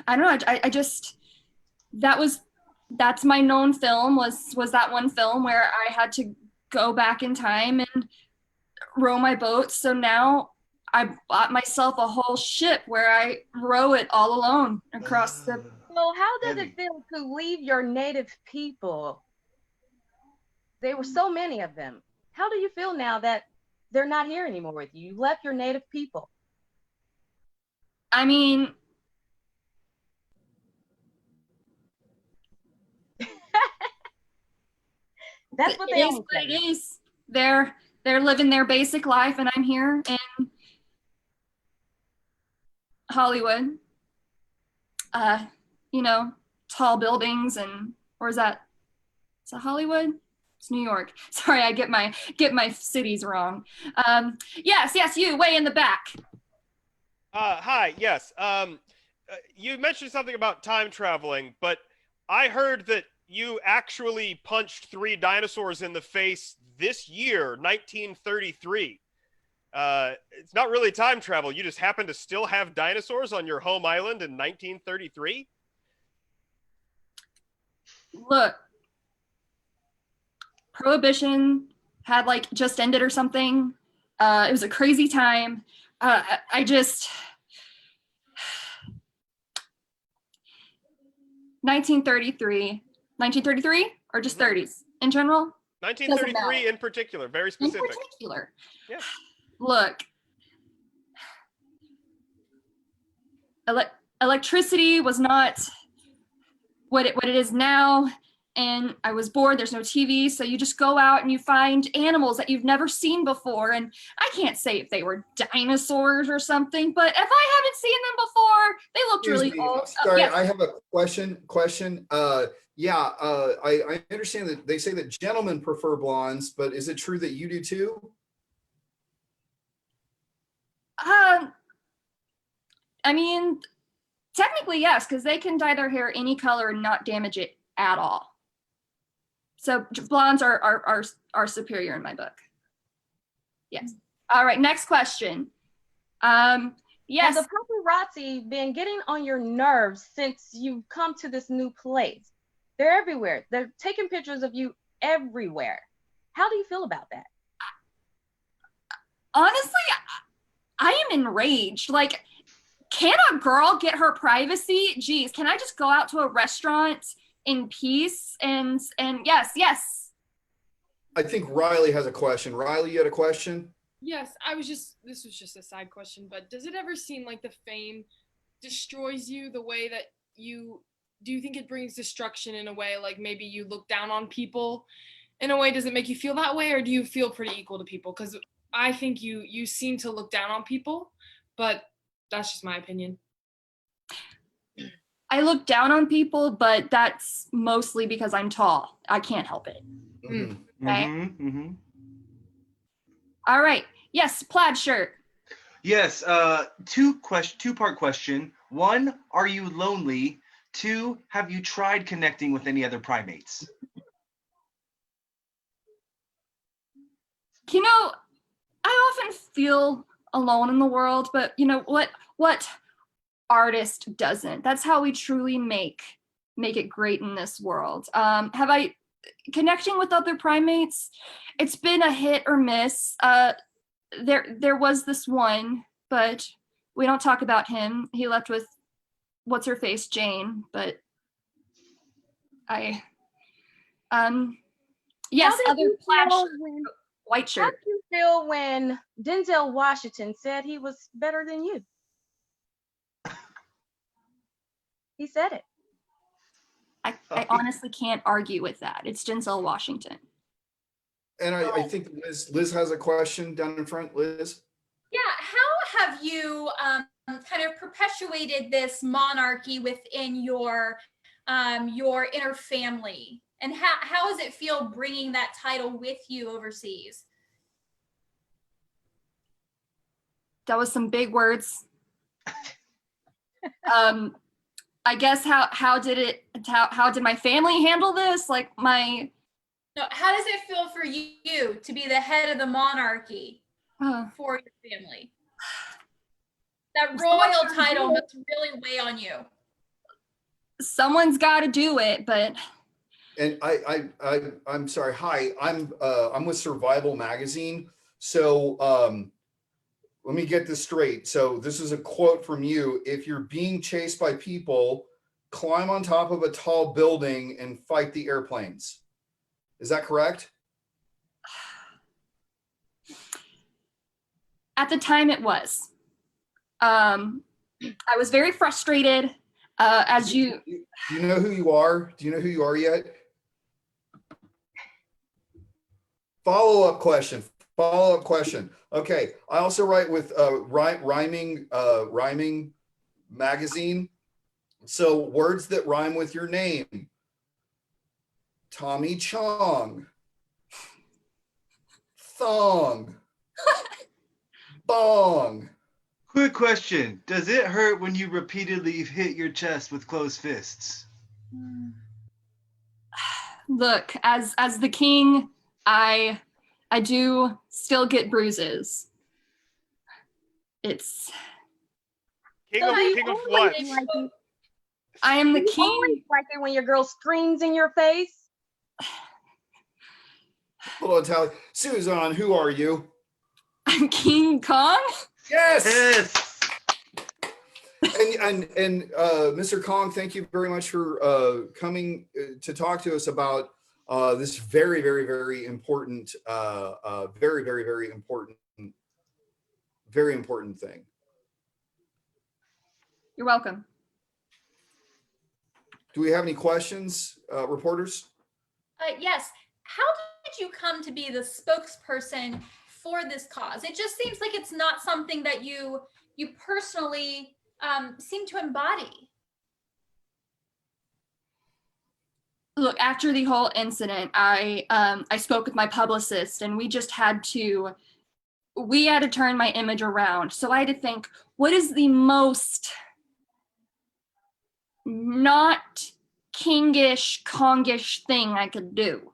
don't know, I just, that's my known film was that one film where I had to go back in time and row my boat. So now I bought myself a whole ship where I row it all alone across the. So how does Heavy. it feel to leave your native people? There were so many of them. How do you feel now that they're not here anymore with you? You left your native people. I mean, That's what it they is always what say. it is. They're living their basic life, and I'm here in Hollywood. You know, tall buildings or is that Hollywood? It's New York. Sorry, I get my cities wrong. Yes, you way in the back. Hi, yes. You mentioned something about time traveling, but I heard that you actually punched 3 dinosaurs in the face this year, 1933. It's not really time travel. You just happen to still have dinosaurs on your home island in 1933? Look, Prohibition had like just ended or something. It was a crazy time. I just 1933 or just 30s in general? 1933 in particular, very In specific. particular. Yeah. Look, electricity was not what it is now, and I was bored. There's no TV, so you just go out and you find animals that you've never seen before. And I can't say if they were dinosaurs or something, but if I haven't seen them before, they looked Excuse really me, old. I'm sorry, Yes. I have a question. I understand that they say that gentlemen prefer blondes, but is it true that you do too? I mean, technically yes, because they can dye their hair any color and not damage it at all. So blondes are superior in my book. Yes. All right. Next question. Yes. Have the paparazzi been getting on your nerves since you've come to this new place? They're everywhere. They're taking pictures of you everywhere. How do you feel about that? Honestly, I am enraged. Like, can a girl get her privacy? Geez, can I just go out to a restaurant in peace? And yes. I think Riley has a question. Riley, you had a question? Yes, this was just a side question, but does it ever seem like the fame destroys you the way that do you think it brings destruction in a way, like maybe you look down on people in a way? Does it make you feel that way, or do you feel pretty equal to people? Because I think you seem to look down on people, but that's just my opinion. I look down on people, but that's mostly because I'm tall. I can't help it. Mhm. Okay. Mm-hmm. All right. Yes, plaid shirt. Yes. Two-part question. 1, are you lonely? 2, have you tried connecting with any other primates? You know, I often feel alone in the world, but you know what artist doesn't? That's how we truly make it great in this world. Have I connecting with other primates? It's been a hit or miss. There was this one, but we don't talk about him. He left with what's her face, Jane, but yes, How did other you plaid feel shirt, when- white How shirt. did you feel when Denzel Washington said he was better than you? He said it. I honestly can't argue with that. It's Denzel Washington. And I think Liz has a question down in front. Liz? Yeah, how have you kind of perpetuated this monarchy within your inner family? And how does it feel bringing that title with you overseas? That was some big words. I guess how did my family handle this? Like my No, how does it feel for you to be the head of the monarchy for your family? That royal title must really weigh on you. Someone's got to do it, but. And I'm sorry. Hi, I'm with Survival Magazine. So let me get this straight. So this is a quote from you. If you're being chased by people, climb on top of a tall building and fight the airplanes. Is that correct? At the time it was. I was very frustrated as you. Do you know who you are? Do you know who you are yet? Follow-up question. Okay. I also write with rhyming magazine. So words that rhyme with your name. Tommy Chong. Thong. Bong. Quick question. Does it hurt when you repeatedly hit your chest with closed fists? Look, as the king, I do still get bruises. It's King of what? I am the You king. always like it when your girl screams in your face. Hold on, Tally. Susan, who are you? I'm King Kong. Yes. Yes. And Mr. Kong, thank you very much for coming to talk to us about this very, very, very important, very, very, very important thing. You're welcome. Do we have any questions, reporters? Yes. How did you come to be the spokesperson for this cause? It just seems like it's not something that you personally seem to embody. Look, after the whole incident, I spoke with my publicist, and we had to turn my image around. So I had to think, what is the most not kingish, Kongish thing I could do?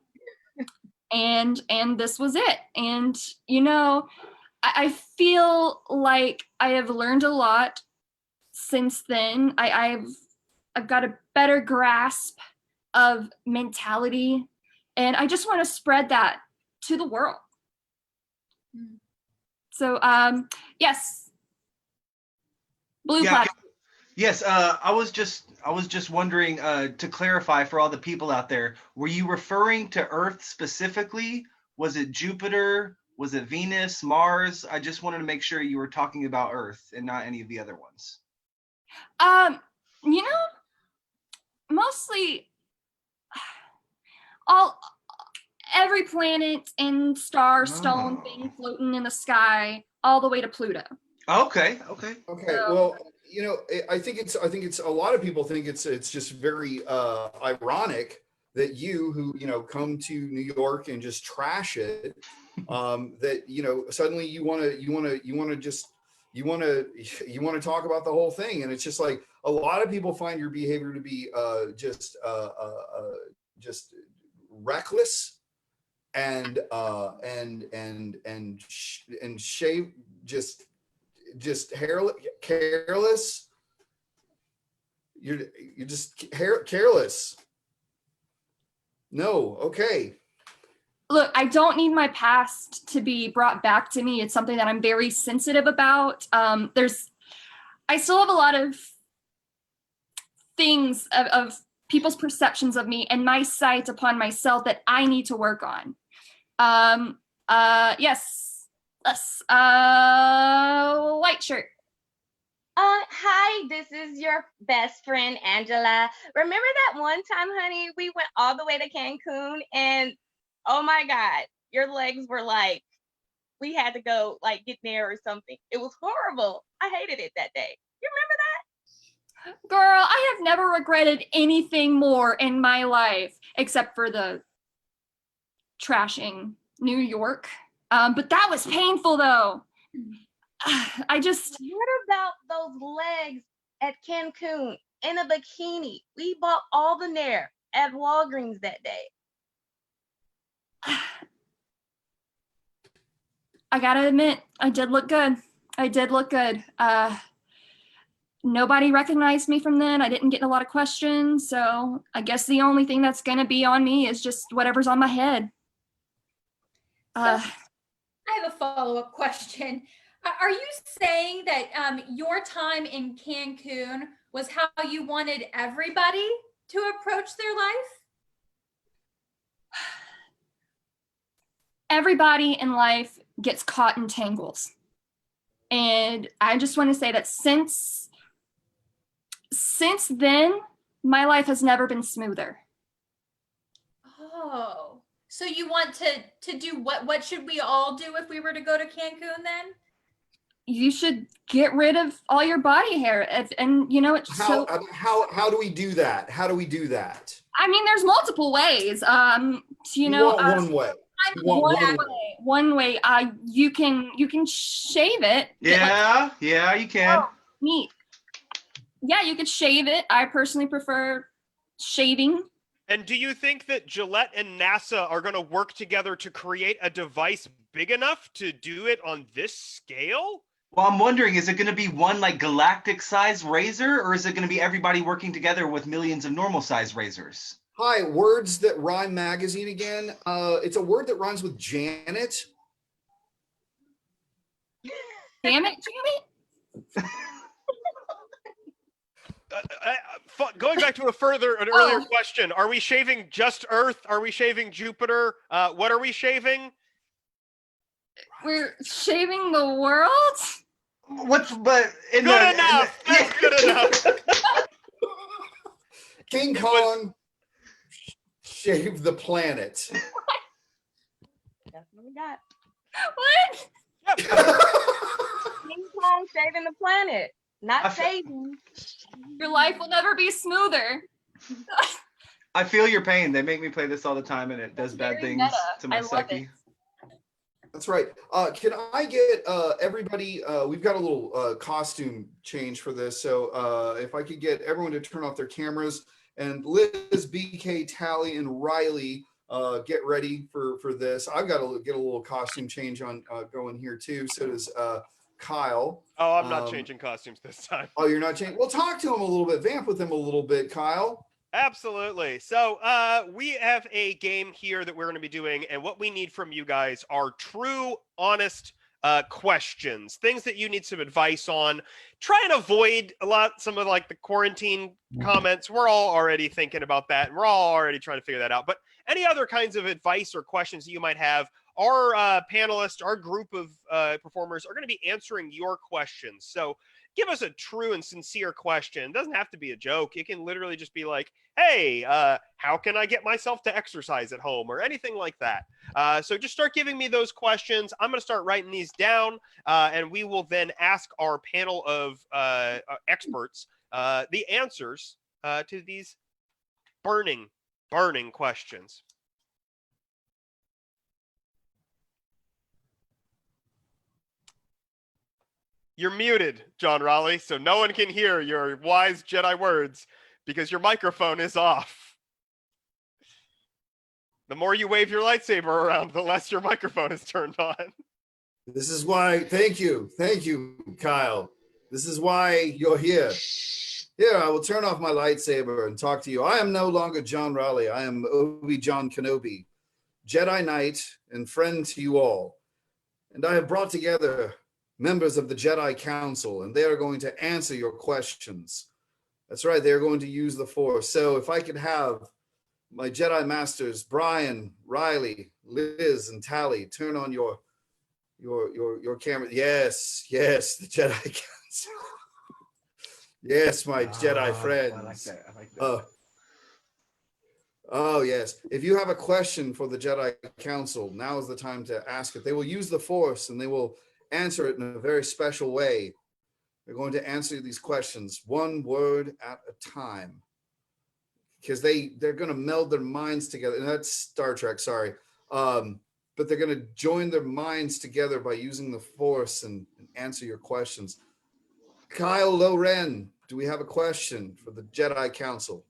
And this was it. And I feel like I have learned a lot since then. I've got a better grasp of mentality, and I just want to spread that to the world. So yes, blue platter. Yes, I was just wondering, to clarify for all the people out there, were you referring to Earth specifically? Was it Jupiter? Was it Venus, Mars? I just wanted to make sure you were talking about Earth and not any of the other ones. Mostly every planet and star, stone thing floating in the sky, all the way to Pluto. Okay. Well, I think it's a lot of people think it's just very ironic that you who come to New York and just trash it, that suddenly you want to talk about the whole thing, and it's just like a lot of people find your behavior to be just reckless and shave just careless. You're just careless. No, okay. Look, I don't need my past to be brought back to me. It's something that I'm very sensitive about. I still have a lot of things of people's perceptions of me and my sight upon myself that I need to work on. Yes. White shirt. Hi, this is your best friend, Angela. Remember that one time, honey, we went all the way to Cancun and oh my God, your legs were like, we had to go like get there or something. It was horrible. I hated it that day. You remember that? Girl, I have never regretted anything more in my life except for the trashing New York. But that was painful though. I just, What about those legs at Cancun in a bikini? We bought all the Nair at Walgreens that day. I gotta admit, I did look good. I did look good. Nobody recognized me from then. I didn't get a lot of questions, so I guess the only thing that's gonna be on me is just whatever's on my head. I have a follow-up question. Are you saying that your time in Cancun was how you wanted everybody to approach their life? Everybody in life gets caught in tangles. And I just want to say that since then, my life has never been smoother. Oh, so you want to do what? What should we all do if we were to go to Cancun then? You should get rid of all your body hair. And you know, it's How so, how do we do that? How do we do that? I mean, there's multiple ways. You You know, want one way. You want one way, you can shave it. Yeah, yeah, you can. Oh, neat. Yeah, you could shave it. I personally prefer shaving. And do you think that Gillette and NASA are going to work together to create a device big enough to do it on this scale? Well, I'm wondering, is it going to be one like galactic size razor, or is it going to be everybody working together with millions of normal size razors? Hi, Words That Rhyme magazine again. It's a word that rhymes with Janet. Damn it, Jamie. Going back to an earlier question, are we shaving just Earth? Are we shaving Jupiter? What are we shaving? We're shaving the world? But in Good enough. That's good enough. King Kong shaved the planet. That's what we got. What? King Kong saving the planet, not saving. Your life will never be smoother. I feel your pain. They make me play this all the time, and it does bad Very things meta. to my I love psyche. it. That's right. Can I get everybody? We've got a little costume change for this. So if I could get everyone to turn off their cameras, and Liz, BK, Tally, and Riley, get ready for this. I've got to get a little costume change on going here too. So does Kyle. Oh, I'm not changing costumes this time. Oh, you're not changing. Well, talk to him a little bit. Vamp with him a little bit, Kyle. Absolutely. So we have a game here that we're going to be doing, and what we need from you guys are true, honest questions, things that you need some advice on. Try and avoid some of like the quarantine comments. We're all already thinking about that, and we're all already trying to figure that out. But any other kinds of advice or questions that you might have, our panelists, our group of performers are going to be answering your questions. So give us a true and sincere question. It doesn't have to be a joke. It can literally just be like, hey, how can I get myself to exercise at home, or anything like that. So just start giving me those questions. I'm going to start writing these down, and we will then ask our panel of experts the answers to these burning questions. You're muted, John Rawley, so no one can hear your wise Jedi words because your microphone is off. The more you wave your lightsaber around, the less your microphone is turned on. This is why, thank you, Kyle. This is why you're here. Here, I will turn off my lightsaber and talk to you. I am no longer John Rawley. I am Obi-Wan Kenobi, Jedi Knight and friend to you all. And I have brought together members of the Jedi Council, and they are going to answer your questions. That's right, they're going to use the Force. So if I could have my Jedi Masters, Brian, Riley, Liz, and Tally, turn on your camera. Yes, the Jedi Council. Yes, my Jedi friends. I like that. Oh, yes. If you have a question for the Jedi Council, now is the time to ask it. They will use the Force, and they will answer it in a very special way. They're going to answer these questions one word at a time, because they're going to meld their minds together. And that's Star Trek, sorry. but they're going to join their minds together by using the Force and answer your questions. Kyle Loren, do we have a question for the Jedi Council?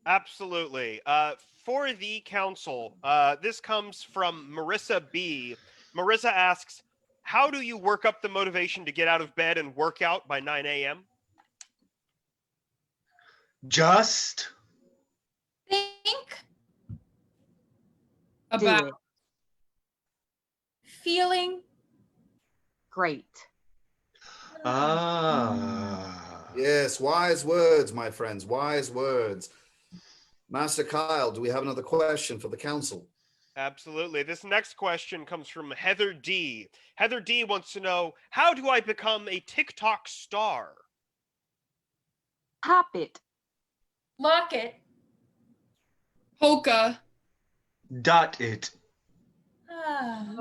Absolutely. For the council, this comes from Marissa B. Marissa asks, how do you work up the motivation to get out of bed and work out by 9 a.m.? Just Think, About it. feeling, Great. Yes, wise words, my friends, wise words. Master Kyle, do we have another question for the council? Absolutely. This next question comes from Heather D. Heather D wants to know, how do I become a TikTok star? Pop it. lock it. polka. dot it.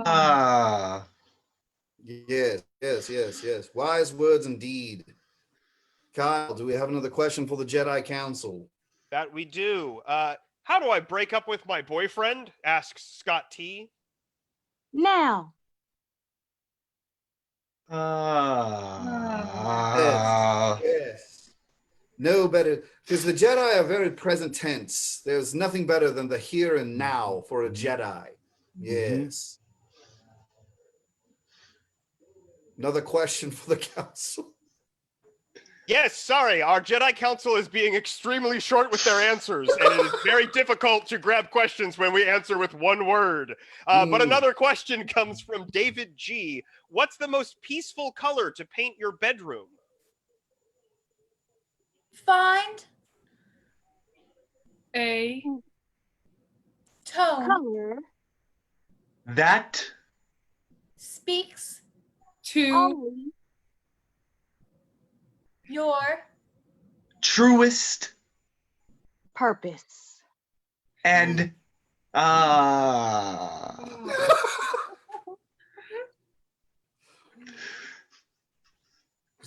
Ah. Yes. Wise words indeed. Kyle, do we have another question for the Jedi Council? That we do. How do I break up with my boyfriend? Asks Scott T. Now. Yes. No better, because the Jedi are very present tense. There's nothing better than the here and now for a Jedi. Yes. Another question for the council. Yes, sorry, our Jedi Council is being extremely short with their answers, and it is very difficult to grab questions when we answer with one word. But another question comes from David G. What's the most peaceful color to paint your bedroom? Find, A tone, Color. That speaks, two Only. your truest Purpose. and Is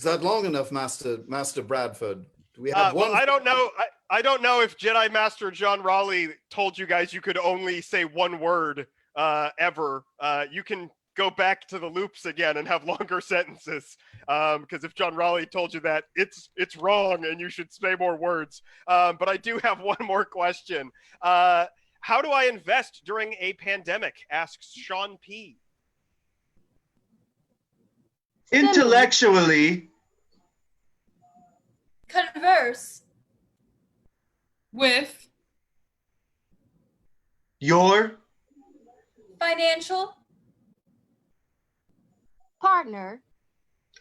that long enough, Master Bradford? Do we have one? Well, I don't know. I don't know if Jedi Master John Rawley told you guys you could only say one word ever. You can go back to the loops again and have longer sentences. Because if John Rawley told you that, it's wrong and you should say more words. But I do have one more question. How do I invest during a pandemic? Asks Sean P. intellectually converse, with your financial, Partner.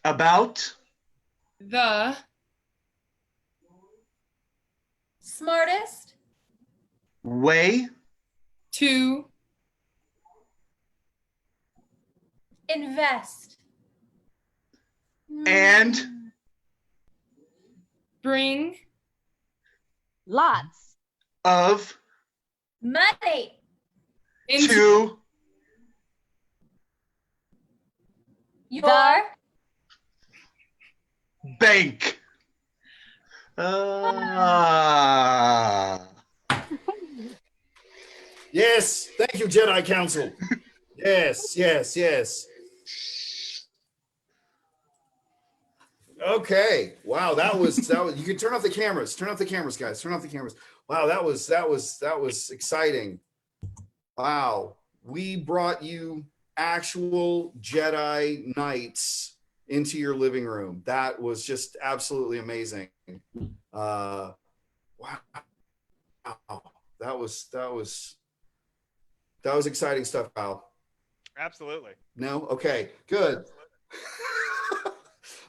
about the smartest, way to invest, and bring Lots. of money, into to your bank. Yes. Thank you, Jedi Council. Yes. Okay. Wow, that was. You can turn off the cameras. Turn off the cameras, guys. Turn off the cameras. Wow, that was exciting. Wow, we brought you actual Jedi Knights into your living room. That was just absolutely amazing. Wow, that was exciting stuff, Kyle. Absolutely. No? Okay, good.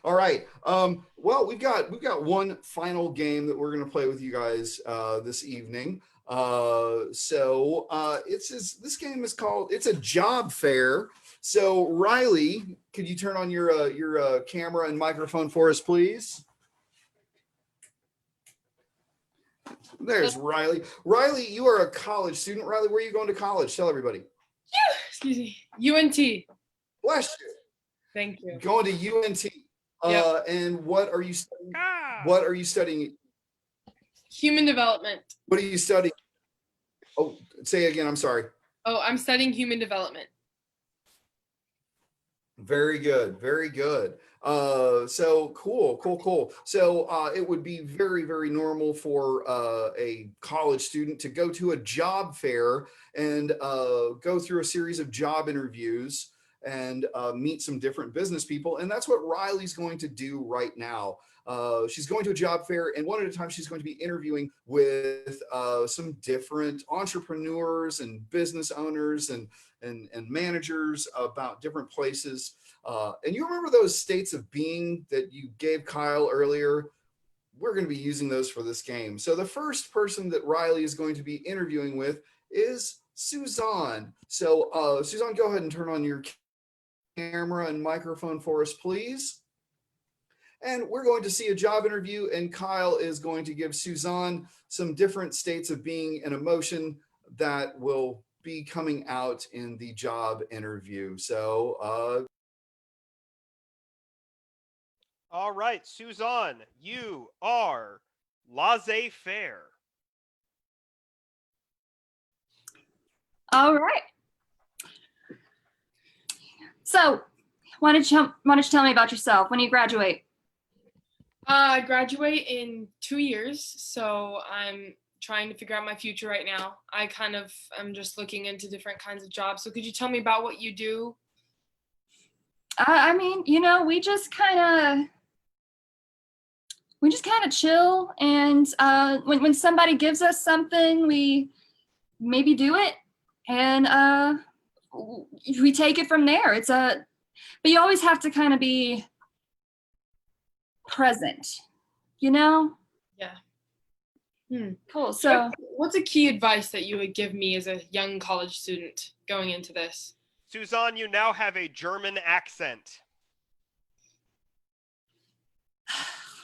All right. Well, we've got one final game that we're going to play with you guys this evening. This game is called, it's a job fair. So Riley, could you turn on your camera and microphone for us, please? There's Riley. Riley, you are a college student. Riley, where are you going to college? Tell everybody. excuse me, UNT. Bless you. Thank you. Going to UNT. Yep. And what are you studying? What are you studying? Human development. What are you studying? Oh, say again. I'm sorry. Oh, I'm studying human development. Very good. Very good. So cool. So it would be very, very normal for a college student to go to a job fair and go through a series of job interviews and meet some different business people. And that's what Riley's going to do right now. She's going to a job fair, and one at a time, she's going to be interviewing with some different entrepreneurs and business owners and managers about different places. And you remember those states of being that you gave Kyle earlier? We're going to be using those for this game. So the first person that Riley is going to be interviewing with is Suzanne. So Suzanne, go ahead and turn on your camera and microphone for us, please. And we're going to see a job interview, and Kyle is going to give Suzanne some different states of being and emotion that will be coming out in the job interview. So All right, Suzanne, you are laissez-faire. All right. So, why don't you tell me about yourself? When do you graduate? I graduate in 2 years, so I'm trying to figure out my future right now. I'm just looking into different kinds of jobs. So could you tell me about what you do? I mean, we just kind of chill, and when somebody gives us something, we maybe do it, and we take it from there. But you always have to kind of be present, Yeah. Cool. So What's a key advice that you would give me as a young college student going into this? Suzanne, you now have a German accent.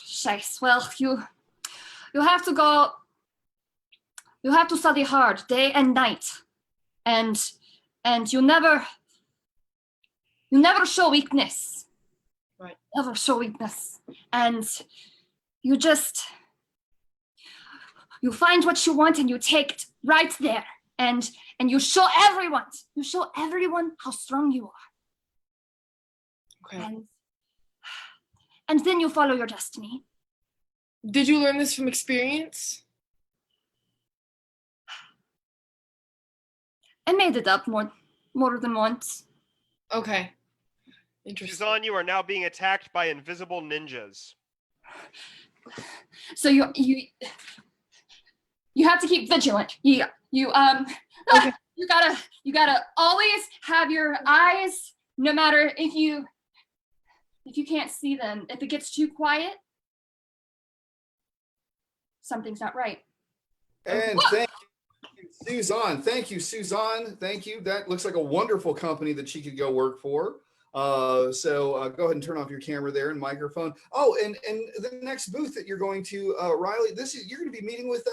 Scheiß. Well, you have to study hard day and night, and you never show weakness. Right. Never show weakness, and you find what you want and you take it right there, and you show everyone how strong you are. Okay. And then you follow your destiny. Did you learn this from experience? I made it up more than once. Okay. Interesting. Suzanne, you are now being attacked by invisible ninjas. So you have to keep vigilant. Okay. You gotta always have your eyes, no matter if you can't see them. If it gets too quiet, something's not right. and thank you, Suzanne. Thank you, Suzanne. Thank you. That looks like a wonderful company that she could go work for. So go ahead and turn off your camera there and microphone. Oh, and the next booth that you're going to, Riley, you're going to be meeting with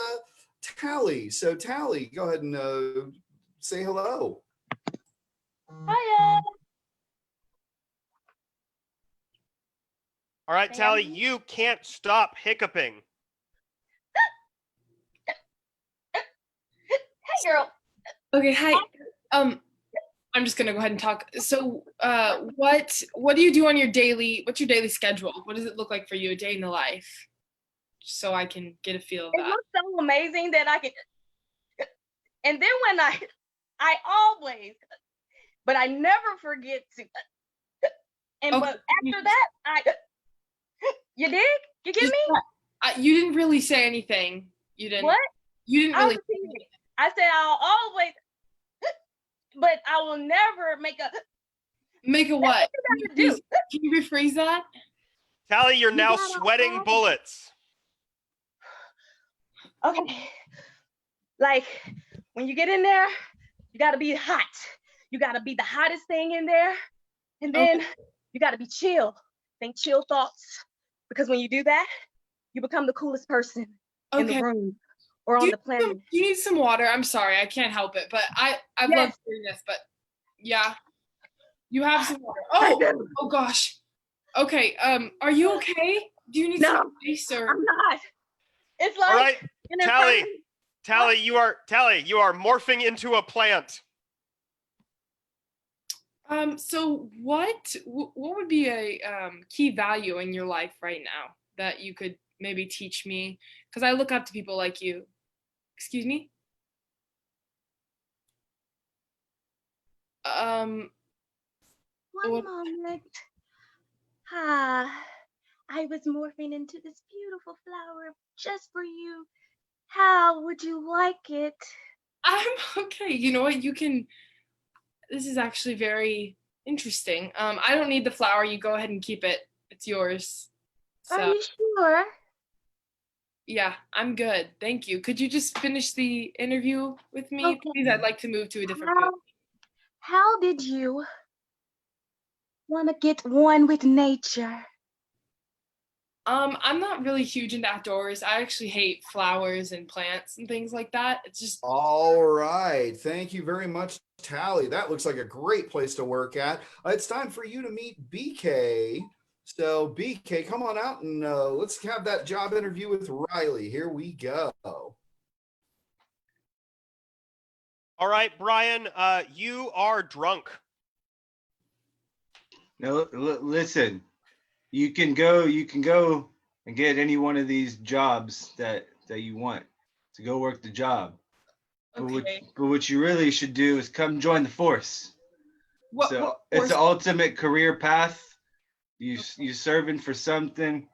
Tally. So Tally, go ahead and say hello. Hiya. All right, Tally, you can't stop hiccuping. Hey, girl. Okay, hi. I'm just gonna go ahead and talk. So, what do you do on your what's your daily schedule? What does it look like for you, a day in the life? Just so I can get a feel of It that. looks so amazing that I can. And then when I always, but I never forget to. And Okay. but after that, you dig? You get me? You didn't really say anything. You didn't. What? You didn't I really. repeat it. I said I'll always, but I will never make a. Make a what? What you gotta Can you rephrase that? Tally, you're now gotta sweating hide. bullets. Okay. Like when you get in there, you gotta be hot. You gotta be the hottest thing in there. And then you gotta be chill. Think chill thoughts. Because when you do that, you become the coolest person in the room or on the planet. Do you need some water? I'm sorry, I can't help it, but I've loved doing this, but yeah. You have some water. Oh gosh. Okay, are you okay? Do you need some ice or? I'm not. It's like All right, an Tally, infirmary. Tally, you are morphing into a plant. So what would be a key value in your life right now that you could maybe teach me? Because I look up to people like you. Excuse me? Um, One what, moment. Ah, I was morphing into this beautiful flower just for you. How would you like it? I'm okay. You know what? This is actually very interesting. I don't need the flower. You go ahead and keep it. It's yours. Are So you sure? yeah, I'm good. Thank you. Could you just finish the interview with me, Okay. please? I'd like to move to a different How, booth. how did you want to get one with nature? I'm not really huge into outdoors. I actually hate flowers and plants and things like that. It's just All right. Thank you very much, Tally. That looks like a great place to work at. It's time for you to meet BK. So, BK, come on out and let's have that job interview with Riley. Here we go. All right, Brian, you are drunk. No, listen. You can go and get any one of these jobs that you want to go work the job. okay. But what you really should do is come join the force. What It's force? the ultimate career path. You serving for something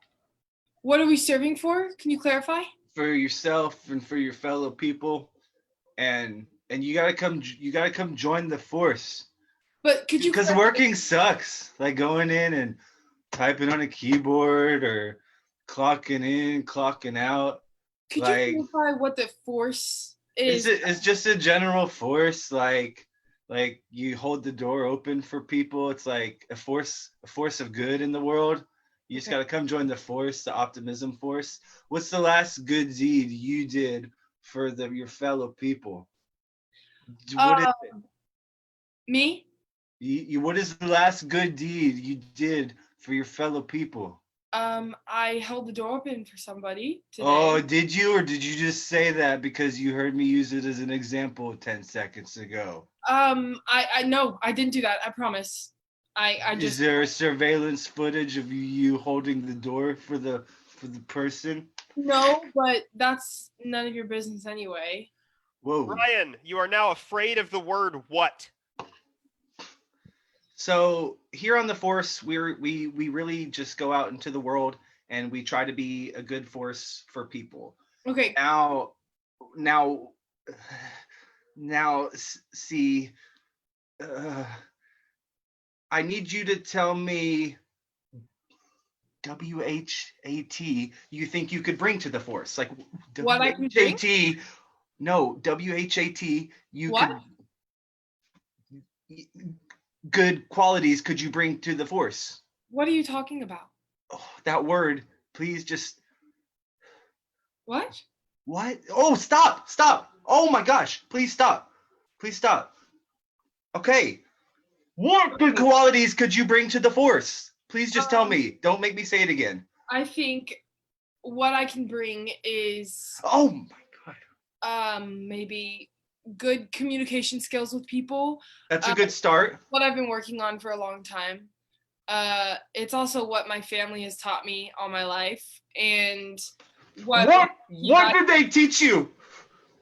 What are we serving for? Can you clarify? for yourself and for your fellow people, and you gotta come join the force. But could you Because clarify, working sucks. Like going in and typing on a keyboard or clocking in, clocking out. could you Like clarify what the force is? it's just a general force. Like you hold the door open for people. It's like a force of good in the world. You just Okay. gotta come join the force, the optimism force. What's the last good deed you did for your fellow people? What is Uh, it? me? What is the last good deed you did for your fellow people? I held the door open for somebody today. Oh, did you, or did you just say that because you heard me use it as an example 10 seconds ago? I no, I didn't do that. I promise. I Is just there surveillance footage of you holding the door for the person? no, but that's none of your business anyway. Whoa. Brian, you are now afraid of the word what? So here on the force, we really just go out into the world and we try to be a good force for people. Okay. Now, see, I need you to tell me WHAT you think you could bring to the force. Like What I can bring? WHAT, no, WHAT you What? could good qualities could you bring to the force? What are you talking about? Oh, that word, please just What? what? Oh, stop. Oh my gosh, please stop. Okay. What good qualities could you bring to the force? Please just tell me. Don't make me say it again. I think what I can bring is Oh my god. maybe good communication skills with people. That's a good start. What I've been working on for a long time. It's also what my family has taught me all my life, and What did they teach you?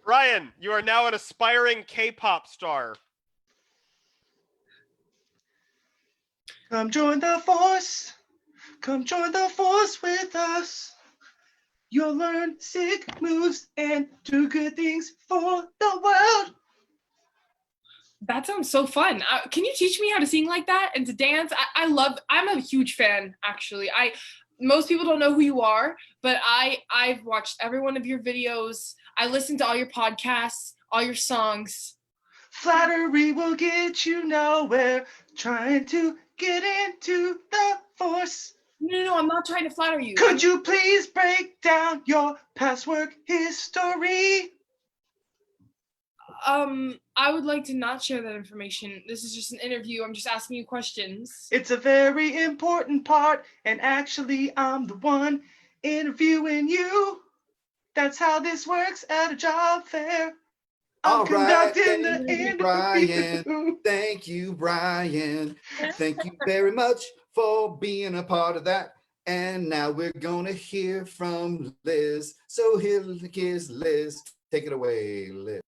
Brian, you are now an aspiring K-pop star. Come join the force. Come join the force with us. You'll learn sick moves and do good things for the world. That sounds so fun. Can you teach me how to sing like that and to dance? I'm a huge fan, actually. Most people don't know who you are, but I've watched every one of your videos. I listen to all your podcasts, all your songs. Flattery will get you nowhere. Trying to get into the force. No, I'm not trying to flatter you. Could you please break down your past work history? I would like to not share that information. This is just an interview. I'm just asking you questions. It's a very important part, and actually, I'm the one interviewing you. That's how this works at a job fair. I'm All right. conducting the Thank you, interview. Brian. Thank you, Brian. Thank you very much for being a part of that. And now we're going to hear from Liz. So here's Liz. Take it away, Liz.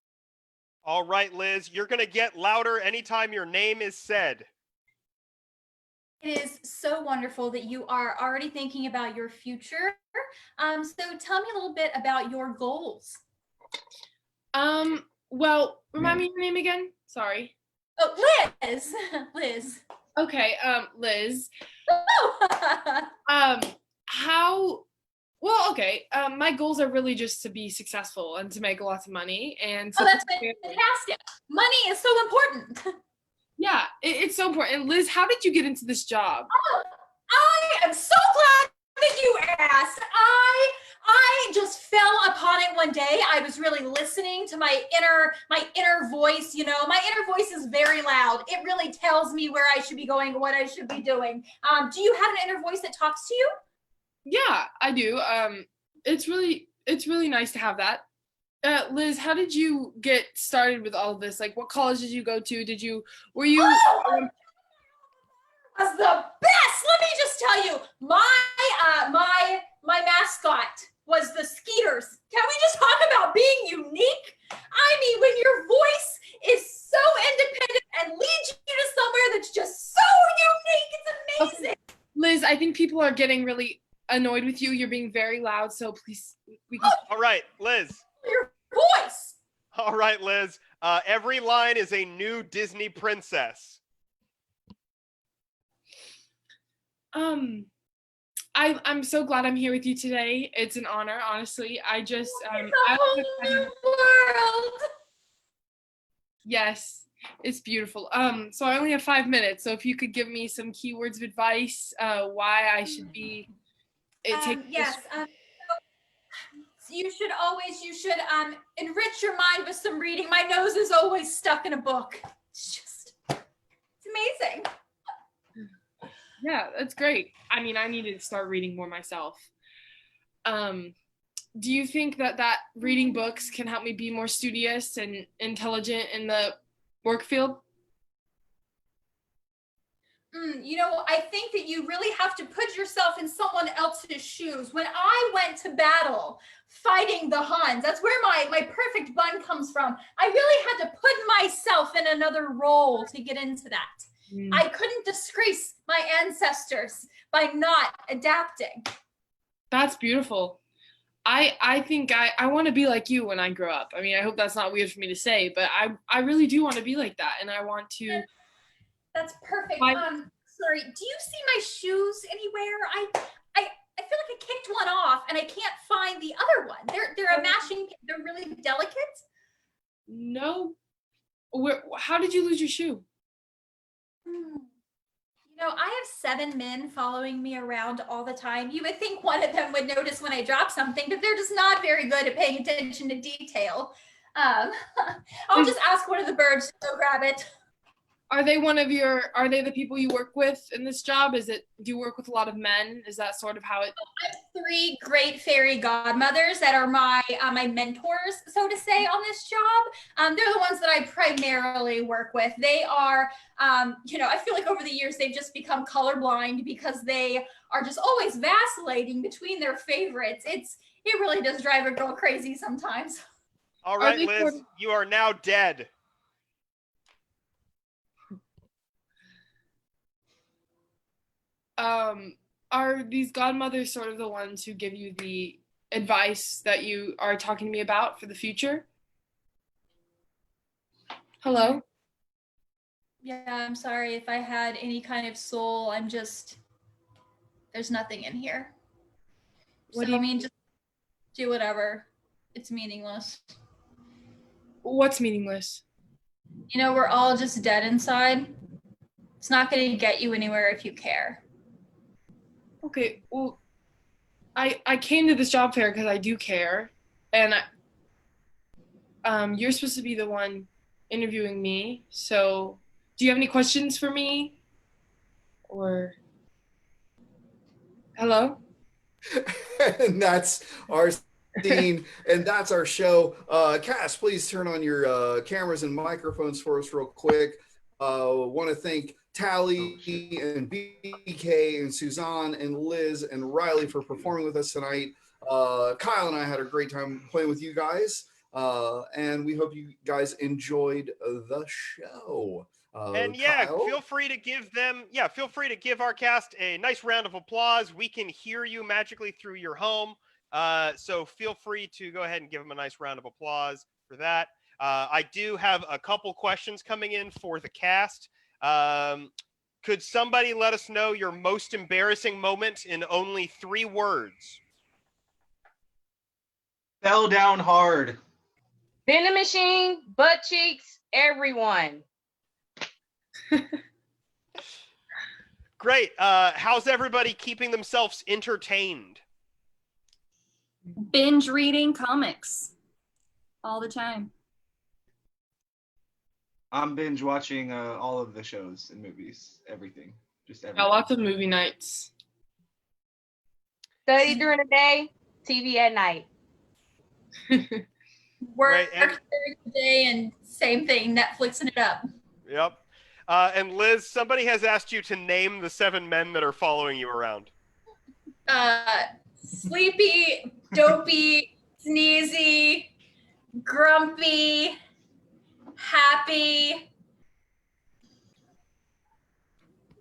All right, Liz, you're going to get louder anytime your name is said. It is so wonderful that you are already thinking about your future. So tell me a little bit about your goals. Well, remind me your name again. Sorry. Oh, Liz. Liz. Okay, Liz. Oh. My goals are really just to be successful and to make lots of money. And Oh, that's fantastic. Money is so important. Yeah, it's so important. Liz, how did you get into this job? Oh, I am so glad that you asked. I just fell upon it one day. I was really listening to my inner voice. You know, my inner voice is very loud. It really tells me where I should be going, what I should be doing. Do you have an inner voice that talks to you? Yeah, I do. It's really nice to have that. Liz, how did you get started with all of this? Like, what college did you go to? Were you? Oh, was the best. Let me just tell you, my mascot was the Skeeters. Can we just talk about being unique? I mean, when your voice is so independent and leads you to somewhere that's just so unique, it's amazing. Liz, I think people are getting really annoyed with you. You're being very loud, so please. All right, Liz. Your voice. All right, Liz. Every line is a new Disney princess. I'm so glad I'm here with you today. It's an honor, honestly. I just It's a whole new world. Yes, it's beautiful. So I only have 5 minutes. So if you could give me some keywords of advice, why I should be. Yes. You should enrich your mind with some reading. My nose is always stuck in a book. It's amazing. Yeah, that's great. I mean, I need to start reading more myself. Do you think that reading books can help me be more studious and intelligent in the work field? You know, I think that you really have to put yourself in someone else's shoes. When I went to battle fighting the Huns, that's where my perfect bun comes from. I really had to put myself in another role to get into that. I couldn't disgrace my ancestors by not adapting. That's beautiful. I think I want to be like you when I grow up. I mean, I hope that's not weird for me to say, but I really do want to be like that, and I want to. That's perfect. Sorry, do you see my shoes anywhere? I feel like I kicked one off and I can't find the other one. They're a matching. They're really delicate. No. How did you lose your shoe? You know, I have 7 men following me around all the time. You would think one of them would notice when I drop something, but they're just not very good at paying attention to detail. I'll just ask one of the birds to go grab it. Are they the people you work with in this job? Do you work with a lot of men? Is that sort of how it? I have 3 great fairy godmothers that are my mentors, so to say, on this job. They're the ones that I primarily work with. They are, I feel like over the years they've just become colorblind because they are just always vacillating between their favorites. It really does drive a girl crazy sometimes. All right, Liz, you are now dead. Are these godmothers sort of the ones who give you the advice that you are talking to me about for the future? Hello? Yeah, I'm sorry if I had any kind of soul. There's nothing in here. What do you mean? Just do whatever. It's meaningless. What's meaningless? You know, we're all just dead inside. It's not going to get you anywhere if you care. Okay, well, I came to this job fair because I do care, and you're supposed to be the one interviewing me. So, do you have any questions for me? Or hello? And that's our Dean, and that's our show. Cass, please turn on your cameras and microphones for us real quick. Want to thank Tally and BK and Suzanne and Liz and Riley for performing with us tonight. Kyle and I had a great time playing with you guys, and we hope you guys enjoyed the show. And Kyle? feel free to give our cast a nice round of applause. We can hear you magically through your home. So feel free to go ahead and give them a nice round of applause for that. I do have a couple questions coming in for the cast. Could somebody let us know your most embarrassing moment in only 3 words? Fell down hard. Vending machine, butt cheeks, everyone. Great. How's everybody keeping themselves entertained? Binge reading comics all the time. I'm binge watching all of the shows and movies, everything, just everything. Lots of movie nights. Study during the day, TV at night. Work Right, and- during the day and same thing, Netflixing it up. Yep. And Liz, somebody has asked you to name the 7 men that are following you around. Sleepy, dopey, sneezy, grumpy, happy.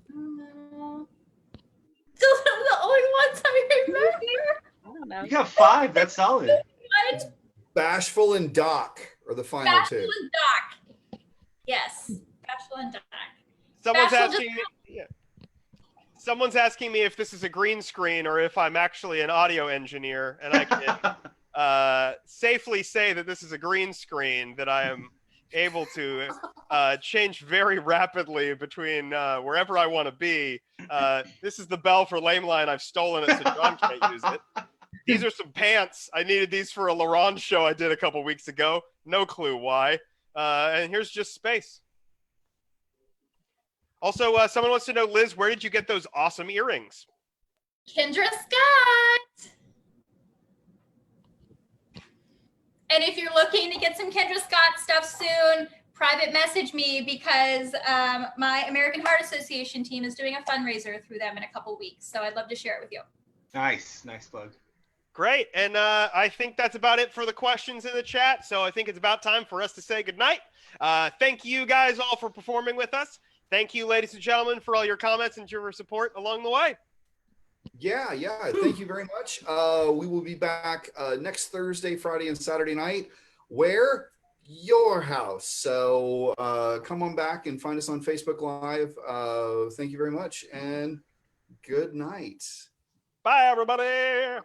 Those are the only ones I remember. I don't know. You got 5. That's solid. What? Bashful and Doc are the final Bashful 2. and Doc. Yes, Bashful and Doc. Someone's Bashful asking me. Yeah. Someone's asking me if this is a green screen or if I'm actually an audio engineer, and I can safely say that this is a green screen that I am able to change very rapidly between wherever I want to be. This is the bell for Lame Line. I've stolen it so John can't use it. These are some pants. I needed these for a Laurent show I did a couple weeks ago. No clue why. And here's just space. Also, someone wants to know, Liz, where did you get those awesome earrings? Kendra Scott. And if you're looking to get some Kendra Scott stuff soon, private message me because my American Heart Association team is doing a fundraiser through them in a couple weeks. So I'd love to share it with you. Nice plug. Great. And I think that's about it for the questions in the chat. So I think it's about time for us to say goodnight. Thank you guys all for performing with us. Thank you, ladies and gentlemen, for all your comments and your support along the way. Yeah. Thank you very much. We will be back next Thursday, Friday, and Saturday night. Where? Your house. So come on back and find us on Facebook Live. Thank you very much and good night. Bye, everybody.